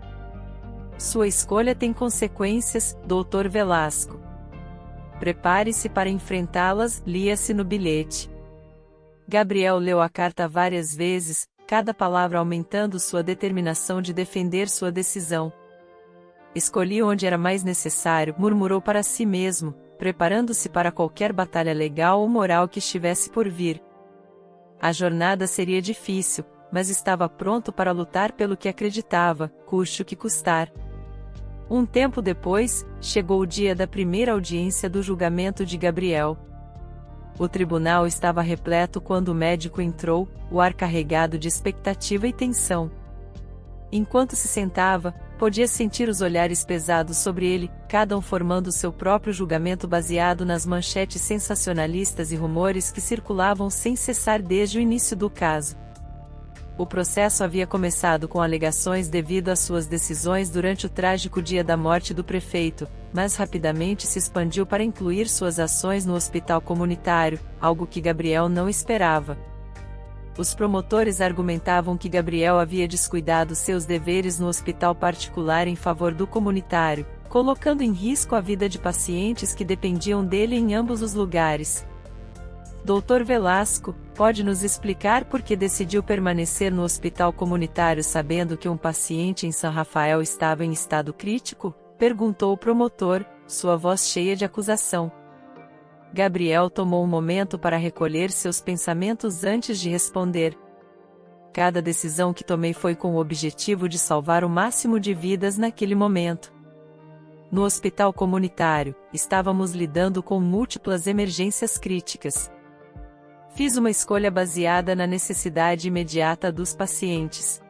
[SPEAKER 1] Sua escolha tem consequências, Dr. Velasco. Prepare-se para enfrentá-las, lia-se no bilhete. Gabriel leu a carta várias vezes, cada palavra aumentando sua determinação de defender sua decisão. Escolhi onde era mais necessário, murmurou para si mesmo, preparando-se para qualquer batalha legal ou moral que estivesse por vir. A jornada seria difícil, mas estava pronto para lutar pelo que acreditava, custe o que custar. Um tempo depois, chegou o dia da primeira audiência do julgamento de Gabriel. O tribunal estava repleto quando o médico entrou, o ar carregado de expectativa e tensão. Enquanto se sentava, podia sentir os olhares pesados sobre ele, cada um formando seu próprio julgamento baseado nas manchetes sensacionalistas e rumores que circulavam sem cessar desde o início do caso. O processo havia começado com alegações devido às suas decisões durante o trágico dia da morte do prefeito, mas rapidamente se expandiu para incluir suas ações no hospital comunitário, algo que Gabriel não esperava. Os promotores argumentavam que Gabriel havia descuidado seus deveres no hospital particular em favor do comunitário, colocando em risco a vida de pacientes que dependiam dele em ambos os lugares. Dr. Velasco, pode nos explicar por que decidiu permanecer no hospital comunitário sabendo que um paciente em São Rafael estava em estado crítico? Perguntou o promotor, sua voz cheia de acusação. Gabriel tomou um momento para recolher seus pensamentos antes de responder. Cada decisão que tomei foi com o objetivo de salvar o máximo de vidas naquele momento. No hospital comunitário, estávamos lidando com múltiplas emergências críticas. Fiz uma escolha baseada na necessidade imediata dos pacientes.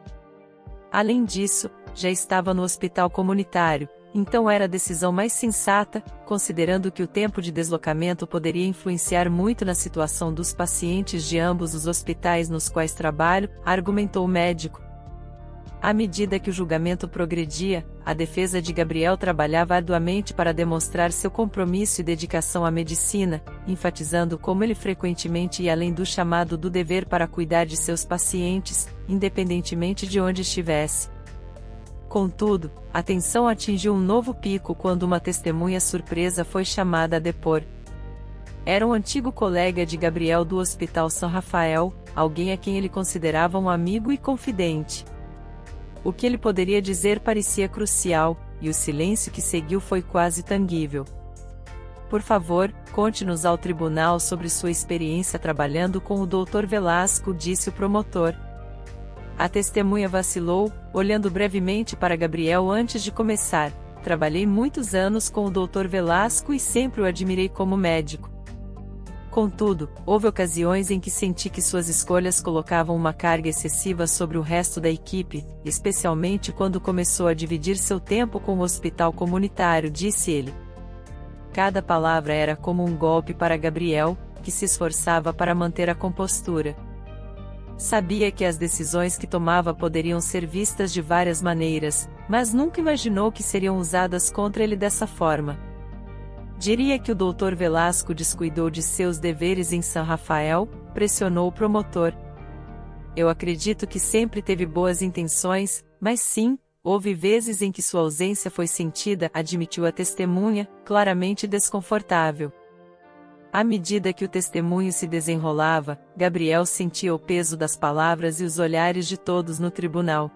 [SPEAKER 1] Além disso, já estava no hospital comunitário, então era a decisão mais sensata, considerando que o tempo de deslocamento poderia influenciar muito na situação dos pacientes de ambos os hospitais nos quais trabalho, argumentou o médico. À medida que o julgamento progredia, a defesa de Gabriel trabalhava arduamente para demonstrar seu compromisso e dedicação à medicina, enfatizando como ele frequentemente ia além do chamado do dever para cuidar de seus pacientes, independentemente de onde estivesse. Contudo, a tensão atingiu um novo pico quando uma testemunha surpresa foi chamada a depor. Era um antigo colega de Gabriel do Hospital São Rafael, alguém a quem ele considerava um amigo e confidente. O que ele poderia dizer parecia crucial, e o silêncio que seguiu foi quase tangível. Por favor, conte-nos ao tribunal sobre sua experiência trabalhando com o Dr. Velasco, disse o promotor. A testemunha vacilou, olhando brevemente para Gabriel antes de começar. Trabalhei muitos anos com o Dr. Velasco e sempre o admirei como médico. Contudo, houve ocasiões em que senti que suas escolhas colocavam uma carga excessiva sobre o resto da equipe, especialmente quando começou a dividir seu tempo com o hospital comunitário, disse ele. Cada palavra era como um golpe para Gabriel, que se esforçava para manter a compostura. Sabia que as decisões que tomava poderiam ser vistas de várias maneiras, mas nunca imaginou que seriam usadas contra ele dessa forma. Diria que o Dr. Velasco descuidou de seus deveres em São Rafael, pressionou o promotor. Eu acredito que sempre teve boas intenções, mas sim, houve vezes em que sua ausência foi sentida, admitiu a testemunha, claramente desconfortável. À medida que o testemunho se desenrolava, Gabriel sentia o peso das palavras e os olhares de todos no tribunal.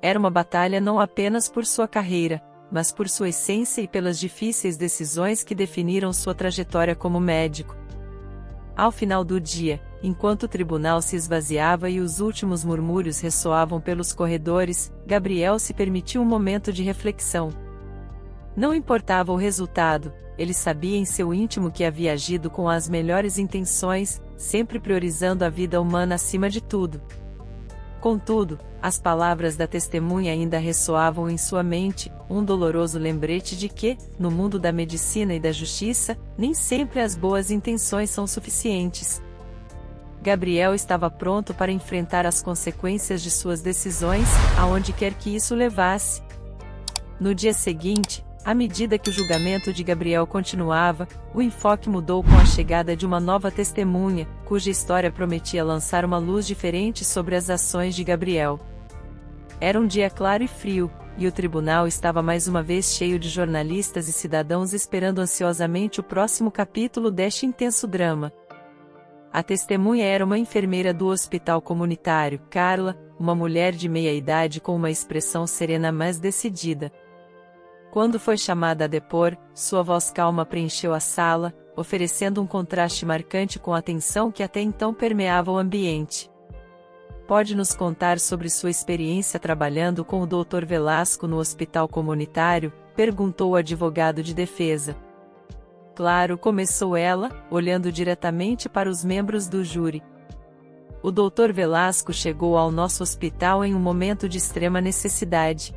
[SPEAKER 1] Era uma batalha não apenas por sua carreira, mas por sua essência e pelas difíceis decisões que definiram sua trajetória como médico. Ao final do dia, enquanto o tribunal se esvaziava e os últimos murmúrios ressoavam pelos corredores, Gabriel se permitiu um momento de reflexão. Não importava o resultado, ele sabia em seu íntimo que havia agido com as melhores intenções, sempre priorizando a vida humana acima de tudo. Contudo, as palavras da testemunha ainda ressoavam em sua mente, um doloroso lembrete de que, no mundo da medicina e da justiça, nem sempre as boas intenções são suficientes. Gabriel estava pronto para enfrentar as consequências de suas decisões, aonde quer que isso levasse. No dia seguinte, à medida que o julgamento de Gabriel continuava, o enfoque mudou com a chegada de uma nova testemunha, cuja história prometia lançar uma luz diferente sobre as ações de Gabriel. Era um dia claro e frio, e o tribunal estava mais uma vez cheio de jornalistas e cidadãos esperando ansiosamente o próximo capítulo deste intenso drama. A testemunha era uma enfermeira do hospital comunitário, Carla, uma mulher de meia-idade com uma expressão serena mas decidida. Quando foi chamada a depor, sua voz calma preencheu a sala, oferecendo um contraste marcante com a tensão que até então permeava o ambiente. Pode nos contar sobre sua experiência trabalhando com o Dr. Velasco no hospital comunitário? Perguntou o advogado de defesa. Claro, começou ela, olhando diretamente para os membros do júri. O Dr. Velasco chegou ao nosso hospital em um momento de extrema necessidade.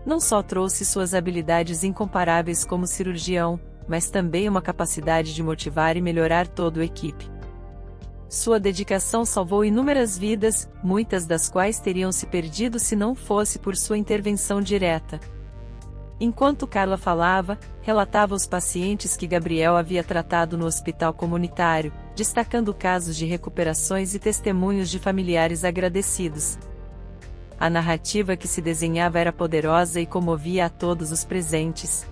[SPEAKER 1] Não só trouxe suas habilidades incomparáveis como cirurgião, mas também uma capacidade de motivar e melhorar toda a equipe. Sua dedicação salvou inúmeras vidas, muitas das quais teriam se perdido se não fosse por sua intervenção direta. Enquanto Carla falava, relatava os pacientes que Gabriel havia tratado no hospital comunitário, destacando casos de recuperações e testemunhos de familiares agradecidos. A narrativa que se desenhava era poderosa e comovia a todos os presentes.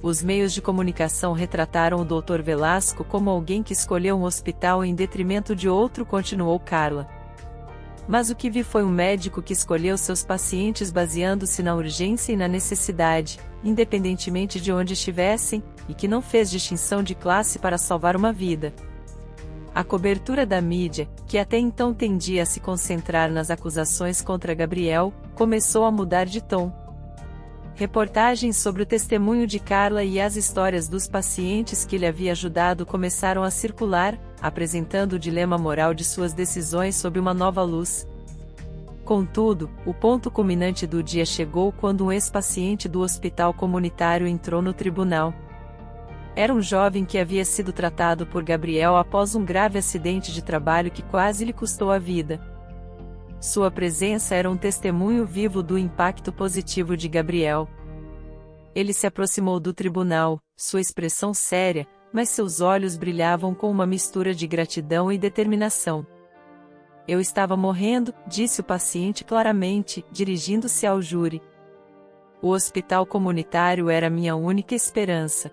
[SPEAKER 1] Os meios de comunicação retrataram o Dr. Velasco como alguém que escolheu um hospital em detrimento de outro, continuou Carla. Mas o que vi foi um médico que escolheu seus pacientes baseando-se na urgência e na necessidade, independentemente de onde estivessem, e que não fez distinção de classe para salvar uma vida. A cobertura da mídia, que até então tendia a se concentrar nas acusações contra Gabriel, começou a mudar de tom. Reportagens sobre o testemunho de Carla e as histórias dos pacientes que lhe havia ajudado começaram a circular, apresentando o dilema moral de suas decisões sob uma nova luz. Contudo, o ponto culminante do dia chegou quando um ex-paciente do hospital comunitário entrou no tribunal. Era um jovem que havia sido tratado por Gabriel após um grave acidente de trabalho que quase lhe custou a vida. Sua presença era um testemunho vivo do impacto positivo de Gabriel. Ele se aproximou do tribunal, sua expressão séria, mas seus olhos brilhavam com uma mistura de gratidão e determinação. Eu estava morrendo, disse o paciente claramente, dirigindo-se ao júri. O hospital comunitário era minha única esperança.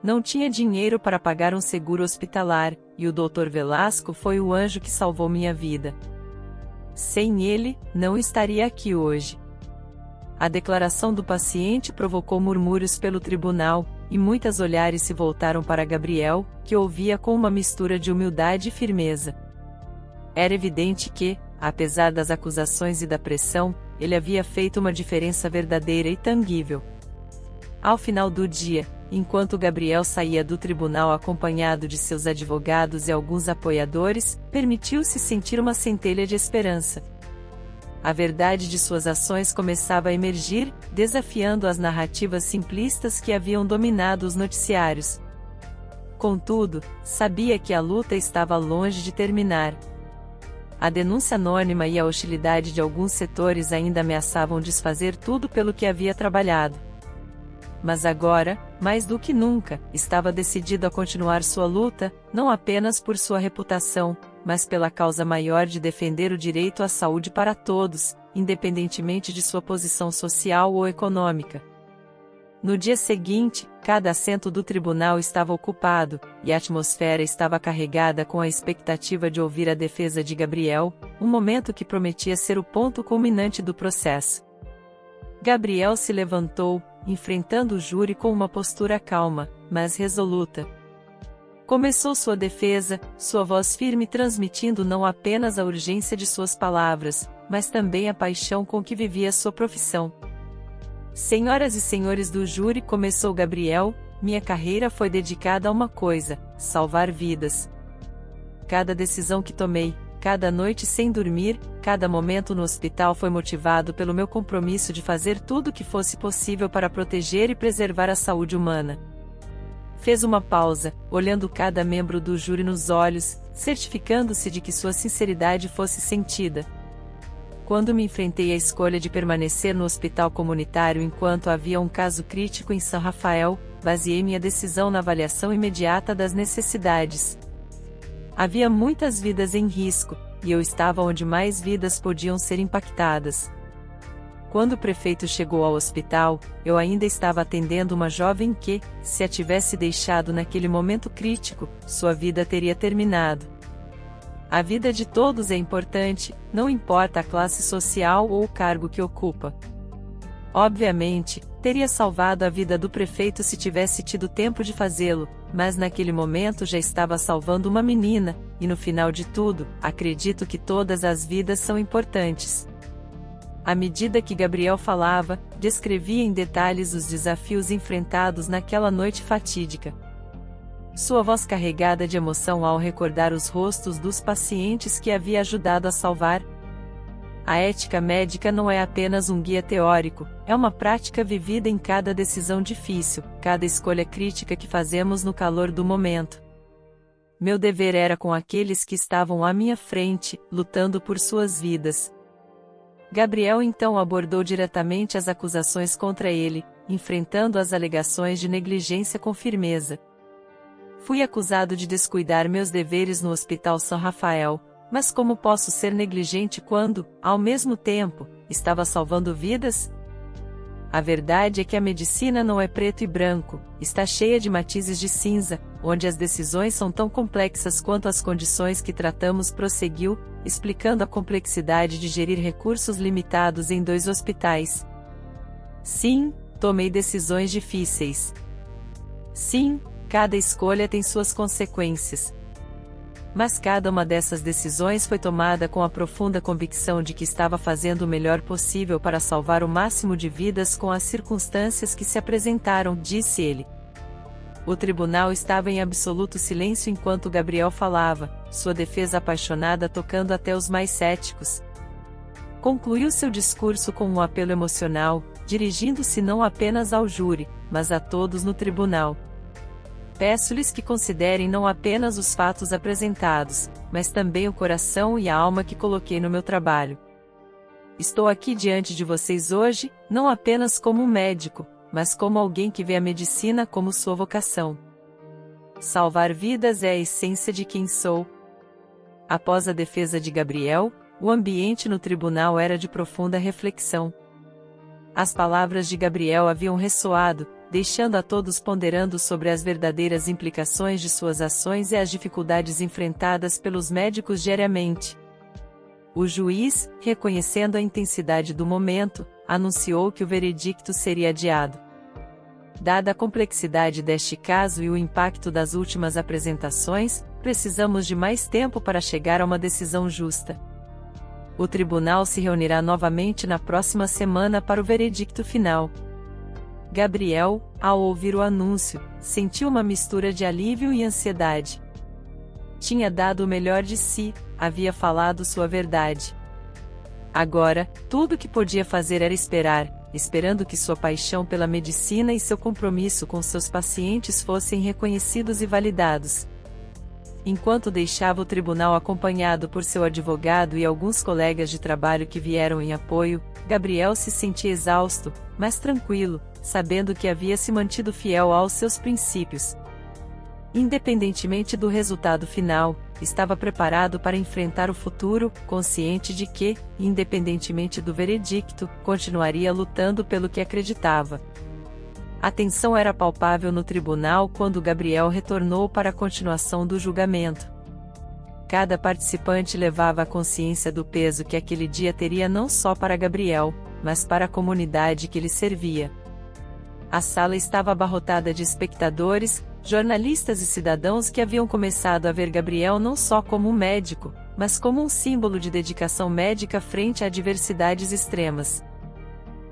[SPEAKER 1] Não tinha dinheiro para pagar um seguro hospitalar, e o Dr. Velasco foi o anjo que salvou minha vida. Sem ele, não estaria aqui hoje. A declaração do paciente provocou murmúrios pelo tribunal, e muitos olhares se voltaram para Gabriel, que ouvia com uma mistura de humildade e firmeza. Era evidente que, apesar das acusações e da pressão, ele havia feito uma diferença verdadeira e tangível. Ao final do dia, enquanto Gabriel saía do tribunal acompanhado de seus advogados e alguns apoiadores, permitiu-se sentir uma centelha de esperança. A verdade de suas ações começava a emergir, desafiando as narrativas simplistas que haviam dominado os noticiários. Contudo, sabia que a luta estava longe de terminar. A denúncia anônima e a hostilidade de alguns setores ainda ameaçavam desfazer tudo pelo que havia trabalhado. Mas agora, mais do que nunca, estava decidido a continuar sua luta, não apenas por sua reputação, mas pela causa maior de defender o direito à saúde para todos, independentemente de sua posição social ou econômica. No dia seguinte, cada assento do tribunal estava ocupado, e a atmosfera estava carregada com a expectativa de ouvir a defesa de Gabriel, um momento que prometia ser o ponto culminante do processo. Gabriel se levantou, enfrentando o júri com uma postura calma, mas resoluta. Começou sua defesa, sua voz firme transmitindo não apenas a urgência de suas palavras, mas também a paixão com que vivia sua profissão. Senhoras e senhores do júri, começou Gabriel, minha carreira foi dedicada a uma coisa: salvar vidas. Cada decisão que tomei, cada noite sem dormir, cada momento no hospital foi motivado pelo meu compromisso de fazer tudo o que fosse possível para proteger e preservar a saúde humana. Fez uma pausa, olhando cada membro do júri nos olhos, certificando-se de que sua sinceridade fosse sentida. Quando me enfrentei à escolha de permanecer no hospital comunitário enquanto havia um caso crítico em São Rafael, baseei minha decisão na avaliação imediata das necessidades. Havia muitas vidas em risco, e eu estava onde mais vidas podiam ser impactadas. Quando o prefeito chegou ao hospital, eu ainda estava atendendo uma jovem que, se a tivesse deixado naquele momento crítico, sua vida teria terminado. A vida de todos é importante, não importa a classe social ou o cargo que ocupa. Obviamente, teria salvado a vida do prefeito se tivesse tido tempo de fazê-lo, mas naquele momento já estava salvando uma menina, e no final de tudo, acredito que todas as vidas são importantes. À medida que Gabriel falava, descrevia em detalhes os desafios enfrentados naquela noite fatídica. Sua voz carregada de emoção ao recordar os rostos dos pacientes que havia ajudado a salvar. A ética médica não é apenas um guia teórico, é uma prática vivida em cada decisão difícil, cada escolha crítica que fazemos no calor do momento. Meu dever era com aqueles que estavam à minha frente, lutando por suas vidas. Gabriel então abordou diretamente as acusações contra ele, enfrentando as alegações de negligência com firmeza. Fui acusado de descuidar meus deveres no Hospital São Rafael, mas como posso ser negligente quando, ao mesmo tempo, estava salvando vidas? A verdade é que a medicina não é preto e branco, está cheia de matizes de cinza, onde as decisões são tão complexas quanto as condições que tratamos, prosseguiu, explicando a complexidade de gerir recursos limitados em 2 hospitais. Sim, tomei decisões difíceis. Sim, cada escolha tem suas consequências. Mas cada uma dessas decisões foi tomada com a profunda convicção de que estava fazendo o melhor possível para salvar o máximo de vidas com as circunstâncias que se apresentaram, disse ele. O tribunal estava em absoluto silêncio enquanto Gabriel falava, sua defesa apaixonada tocando até os mais céticos. Concluiu seu discurso com um apelo emocional, dirigindo-se não apenas ao júri, mas a todos no tribunal. Peço-lhes que considerem não apenas os fatos apresentados, mas também o coração e a alma que coloquei no meu trabalho. Estou aqui diante de vocês hoje, não apenas como um médico, mas como alguém que vê a medicina como sua vocação. Salvar vidas é a essência de quem sou. Após a defesa de Gabriel, o ambiente no tribunal era de profunda reflexão. As palavras de Gabriel haviam ressoado, deixando a todos ponderando sobre as verdadeiras implicações de suas ações e as dificuldades enfrentadas pelos médicos diariamente. O juiz, reconhecendo a intensidade do momento, anunciou que o veredicto seria adiado. Dada a complexidade deste caso e o impacto das últimas apresentações, precisamos de mais tempo para chegar a uma decisão justa. O tribunal se reunirá novamente na próxima semana para o veredicto final. Gabriel, ao ouvir o anúncio, sentiu uma mistura de alívio e ansiedade. Tinha dado o melhor de si, havia falado sua verdade. Agora, tudo o que podia fazer era esperar, esperando que sua paixão pela medicina e seu compromisso com seus pacientes fossem reconhecidos e validados. Enquanto deixava o tribunal acompanhado por seu advogado e alguns colegas de trabalho que vieram em apoio, Gabriel se sentia exausto, mas tranquilo, sabendo que havia se mantido fiel aos seus princípios. Independentemente do resultado final, estava preparado para enfrentar o futuro, consciente de que, independentemente do veredicto, continuaria lutando pelo que acreditava. A tensão era palpável no tribunal quando Gabriel retornou para a continuação do julgamento. Cada participante levava a consciência do peso que aquele dia teria não só para Gabriel, mas para a comunidade que lhe servia. A sala estava abarrotada de espectadores, jornalistas e cidadãos que haviam começado a ver Gabriel não só como um médico, mas como um símbolo de dedicação médica frente a adversidades extremas.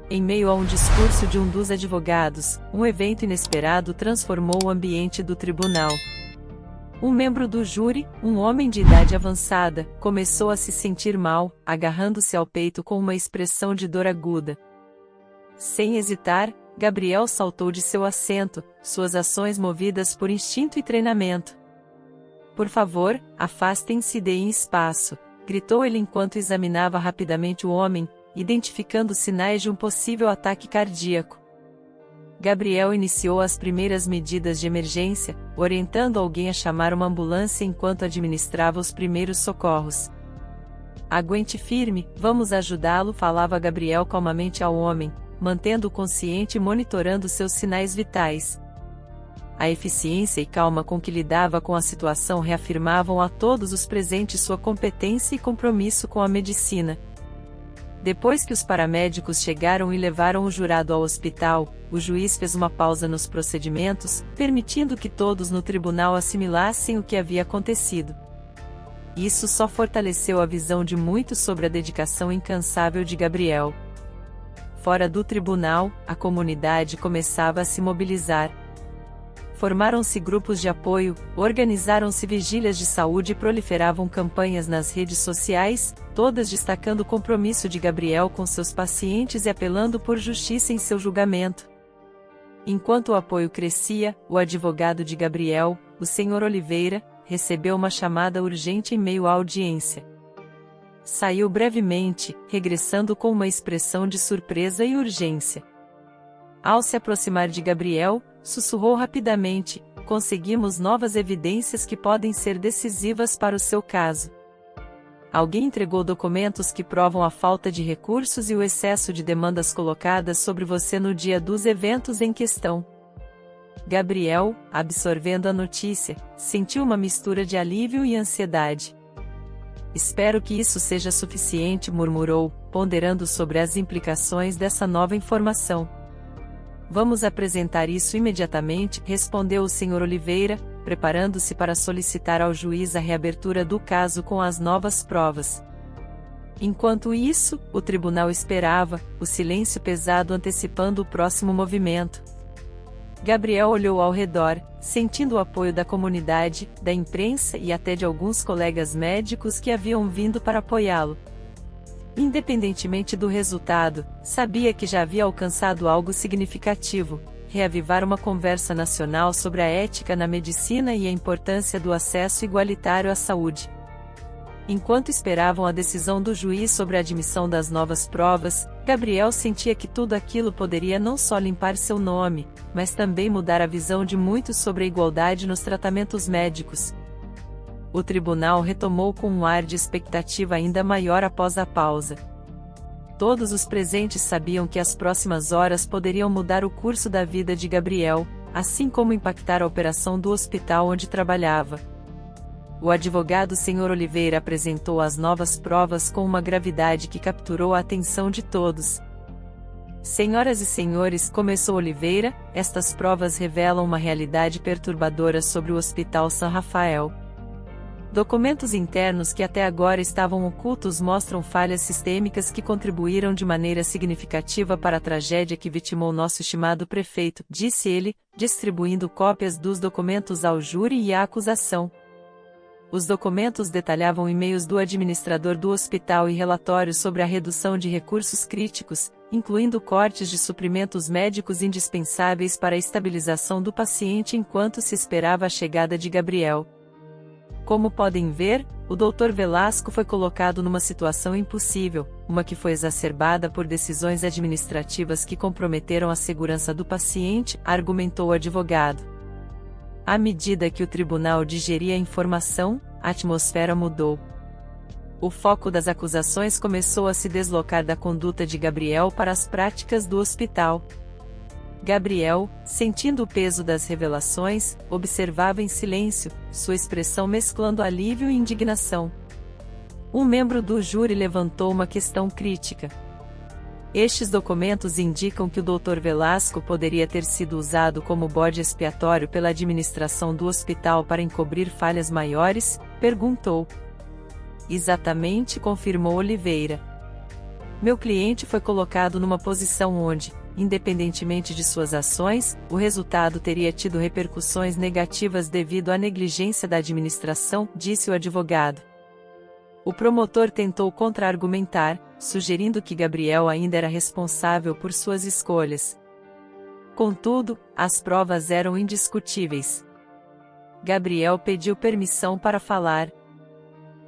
[SPEAKER 1] Em meio a um discurso de um dos advogados, um evento inesperado transformou o ambiente do tribunal. Um membro do júri, um homem de idade avançada, começou a se sentir mal, agarrando-se ao peito com uma expressão de dor aguda. Sem hesitar, Gabriel saltou de seu assento, suas ações movidas por instinto e treinamento. "Por favor, afastem-se e deem espaço", gritou ele enquanto examinava rapidamente o homem, identificando sinais de um possível ataque cardíaco. Gabriel iniciou as primeiras medidas de emergência, orientando alguém a chamar uma ambulância enquanto administrava os primeiros socorros. "Aguente firme, vamos ajudá-lo", falava Gabriel calmamente ao homem, mantendo-o consciente e monitorando seus sinais vitais. A eficiência e calma com que lidava com a situação reafirmavam a todos os presentes sua competência e compromisso com a medicina. Depois que os paramédicos chegaram e levaram o jurado ao hospital, o juiz fez uma pausa nos procedimentos, permitindo que todos no tribunal assimilassem o que havia acontecido. Isso só fortaleceu a visão de muitos sobre a dedicação incansável de Gabriel. Fora do tribunal, a comunidade começava a se mobilizar. Formaram-se grupos de apoio, organizaram-se vigílias de saúde e proliferavam campanhas nas redes sociais, todas destacando o compromisso de Gabriel com seus pacientes e apelando por justiça em seu julgamento. Enquanto o apoio crescia, o advogado de Gabriel, o Sr. Oliveira, recebeu uma chamada urgente em meio à audiência. Saiu brevemente, regressando com uma expressão de surpresa e urgência. Ao se aproximar de Gabriel, sussurrou rapidamente: "Conseguimos novas evidências que podem ser decisivas para o seu caso. Alguém entregou documentos que provam a falta de recursos e o excesso de demandas colocadas sobre você no dia dos eventos em questão." Gabriel, absorvendo a notícia, sentiu uma mistura de alívio e ansiedade. "Espero que isso seja suficiente", murmurou, ponderando sobre as implicações dessa nova informação. "Vamos apresentar isso imediatamente", respondeu o Sr. Oliveira, preparando-se para solicitar ao juiz a reabertura do caso com as novas provas. Enquanto isso, o tribunal esperava, o silêncio pesado antecipando o próximo movimento. Gabriel olhou ao redor, sentindo o apoio da comunidade, da imprensa e até de alguns colegas médicos que haviam vindo para apoiá-lo. Independentemente do resultado, sabia que já havia alcançado algo significativo: reavivar uma conversa nacional sobre a ética na medicina e a importância do acesso igualitário à saúde. Enquanto esperavam a decisão do juiz sobre a admissão das novas provas, Gabriel sentia que tudo aquilo poderia não só limpar seu nome, mas também mudar a visão de muitos sobre a igualdade nos tratamentos médicos. O tribunal retomou com um ar de expectativa ainda maior após a pausa. Todos os presentes sabiam que as próximas horas poderiam mudar o curso da vida de Gabriel, assim como impactar a operação do hospital onde trabalhava. O advogado Sr. Oliveira apresentou as novas provas com uma gravidade que capturou a atenção de todos. "Senhoras e senhores", começou Oliveira, "estas provas revelam uma realidade perturbadora sobre o Hospital San Rafael. Documentos internos que até agora estavam ocultos mostram falhas sistêmicas que contribuíram de maneira significativa para a tragédia que vitimou nosso estimado prefeito", disse ele, distribuindo cópias dos documentos ao júri e à acusação. Os documentos detalhavam e-mails do administrador do hospital e relatórios sobre a redução de recursos críticos, incluindo cortes de suprimentos médicos indispensáveis para a estabilização do paciente enquanto se esperava a chegada de Gabriel. Como podem ver, o Dr. Velasco foi colocado numa situação impossível, uma que foi exacerbada por decisões administrativas que comprometeram a segurança do paciente, argumentou o advogado. À medida que o tribunal digeria a informação, a atmosfera mudou. O foco das acusações começou a se deslocar da conduta de Gabriel para as práticas do hospital. Gabriel, sentindo o peso das revelações, observava em silêncio, sua expressão mesclando alívio e indignação. Um membro do júri levantou uma questão crítica. Estes documentos indicam que o Dr. Velasco poderia ter sido usado como bode expiatório pela administração do hospital para encobrir falhas maiores? Perguntou. Exatamente, confirmou Oliveira. Meu cliente foi colocado numa posição onde, independentemente de suas ações, o resultado teria tido repercussões negativas devido à negligência da administração, disse o advogado. O promotor tentou contra-argumentar, sugerindo que Gabriel ainda era responsável por suas escolhas. Contudo, as provas eram indiscutíveis. Gabriel pediu permissão para falar.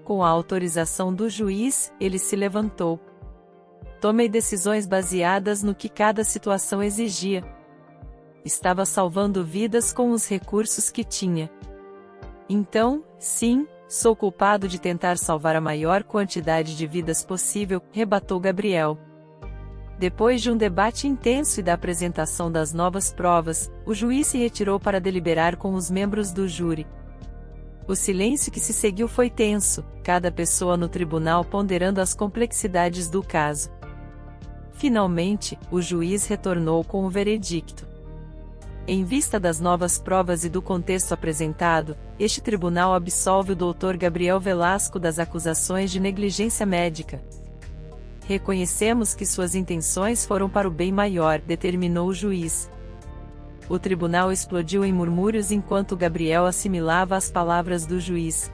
[SPEAKER 1] Com a autorização do juiz, ele se levantou. Tomei decisões baseadas no que cada situação exigia. Estava salvando vidas com os recursos que tinha. Então, sim, sou culpado de tentar salvar a maior quantidade de vidas possível, rebatou Gabriel. Depois de um debate intenso e da apresentação das novas provas, o juiz se retirou para deliberar com os membros do júri. O silêncio que se seguiu foi tenso, cada pessoa no tribunal ponderando as complexidades do caso. Finalmente, o juiz retornou com o veredicto. Em vista das novas provas e do contexto apresentado, este tribunal absolve o Dr. Gabriel Velasco das acusações de negligência médica. Reconhecemos que suas intenções foram para o bem maior, determinou o juiz. O tribunal explodiu em murmúrios enquanto Gabriel assimilava as palavras do juiz.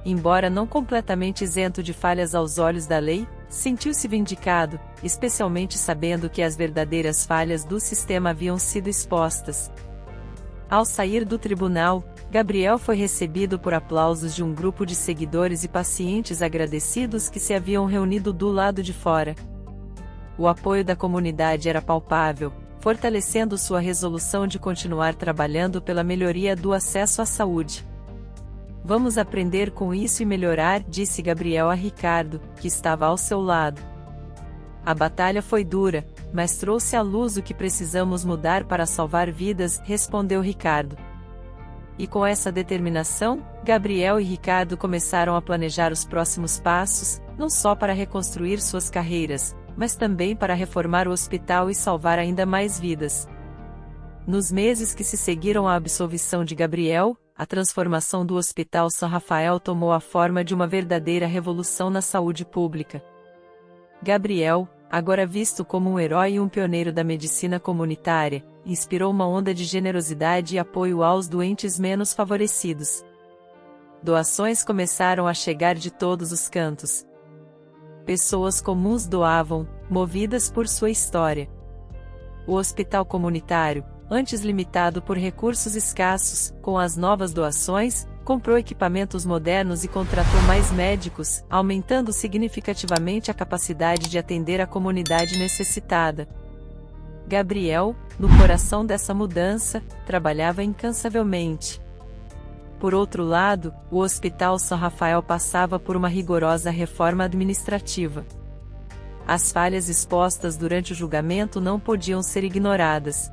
[SPEAKER 1] Embora não completamente isento de falhas aos olhos da lei, sentiu-se vindicado, especialmente sabendo que as verdadeiras falhas do sistema haviam sido expostas. Ao sair do tribunal, Gabriel foi recebido por aplausos de um grupo de seguidores e pacientes agradecidos que se haviam reunido do lado de fora. O apoio da comunidade era palpável, fortalecendo sua resolução de continuar trabalhando pela melhoria do acesso à saúde. Vamos aprender com isso e melhorar, disse Gabriel a Ricardo, que estava ao seu lado. A batalha foi dura, mas trouxe à luz o que precisamos mudar para salvar vidas, respondeu Ricardo. E com essa determinação, Gabriel e Ricardo começaram a planejar os próximos passos, não só para reconstruir suas carreiras, mas também para reformar o hospital e salvar ainda mais vidas. Nos meses que se seguiram à absolvição de Gabriel, a transformação do Hospital São Rafael tomou a forma de uma verdadeira revolução na saúde pública. Gabriel, agora visto como um herói e um pioneiro da medicina comunitária, inspirou uma onda de generosidade e apoio aos doentes menos favorecidos. Doações começaram a chegar de todos os cantos. Pessoas comuns doavam, movidas por sua história. O hospital comunitário, antes limitado por recursos escassos, com as novas doações, comprou equipamentos modernos e contratou mais médicos, aumentando significativamente a capacidade de atender a comunidade necessitada. Gabriel, no coração dessa mudança, trabalhava incansavelmente. Por outro lado, o Hospital São Rafael passava por uma rigorosa reforma administrativa. As falhas expostas durante o julgamento não podiam ser ignoradas.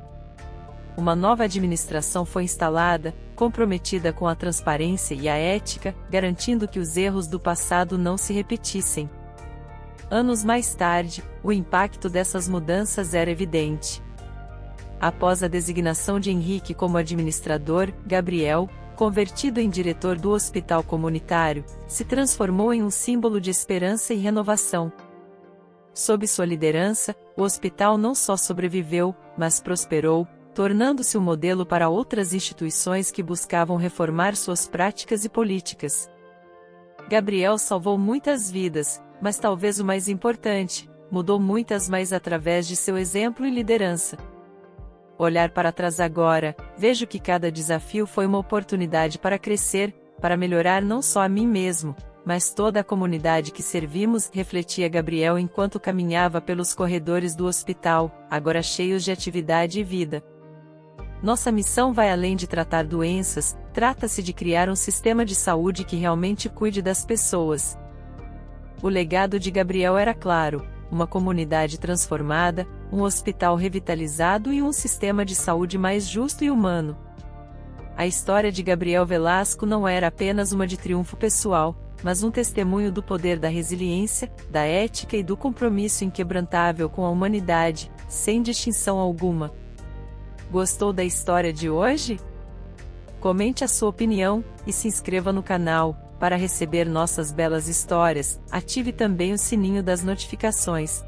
[SPEAKER 1] Uma nova administração foi instalada, comprometida com a transparência e a ética, garantindo que os erros do passado não se repetissem. Anos mais tarde, o impacto dessas mudanças era evidente. Após a designação de Henrique como administrador, Gabriel, convertido em diretor do hospital comunitário, se transformou em um símbolo de esperança e renovação. Sob sua liderança, o hospital não só sobreviveu, mas prosperou, tornando-se um modelo para outras instituições que buscavam reformar suas práticas e políticas. Gabriel salvou muitas vidas, mas talvez o mais importante, mudou muitas mais através de seu exemplo e liderança. Olhar para trás agora, vejo que cada desafio foi uma oportunidade para crescer, para melhorar não só a mim mesmo, mas toda a comunidade que servimos, refletia Gabriel enquanto caminhava pelos corredores do hospital, agora cheios de atividade e vida. Nossa missão vai além de tratar doenças, trata-se de criar um sistema de saúde que realmente cuide das pessoas. O legado de Gabriel era claro: uma comunidade transformada, um hospital revitalizado e um sistema de saúde mais justo e humano. A história de Gabriel Velasco não era apenas uma de triunfo pessoal, mas um testemunho do poder da resiliência, da ética e do compromisso inquebrantável com a humanidade, sem distinção alguma. Gostou da história de hoje? Comente a sua opinião e se inscreva no canal para receber nossas belas histórias. Ative também o sininho das notificações.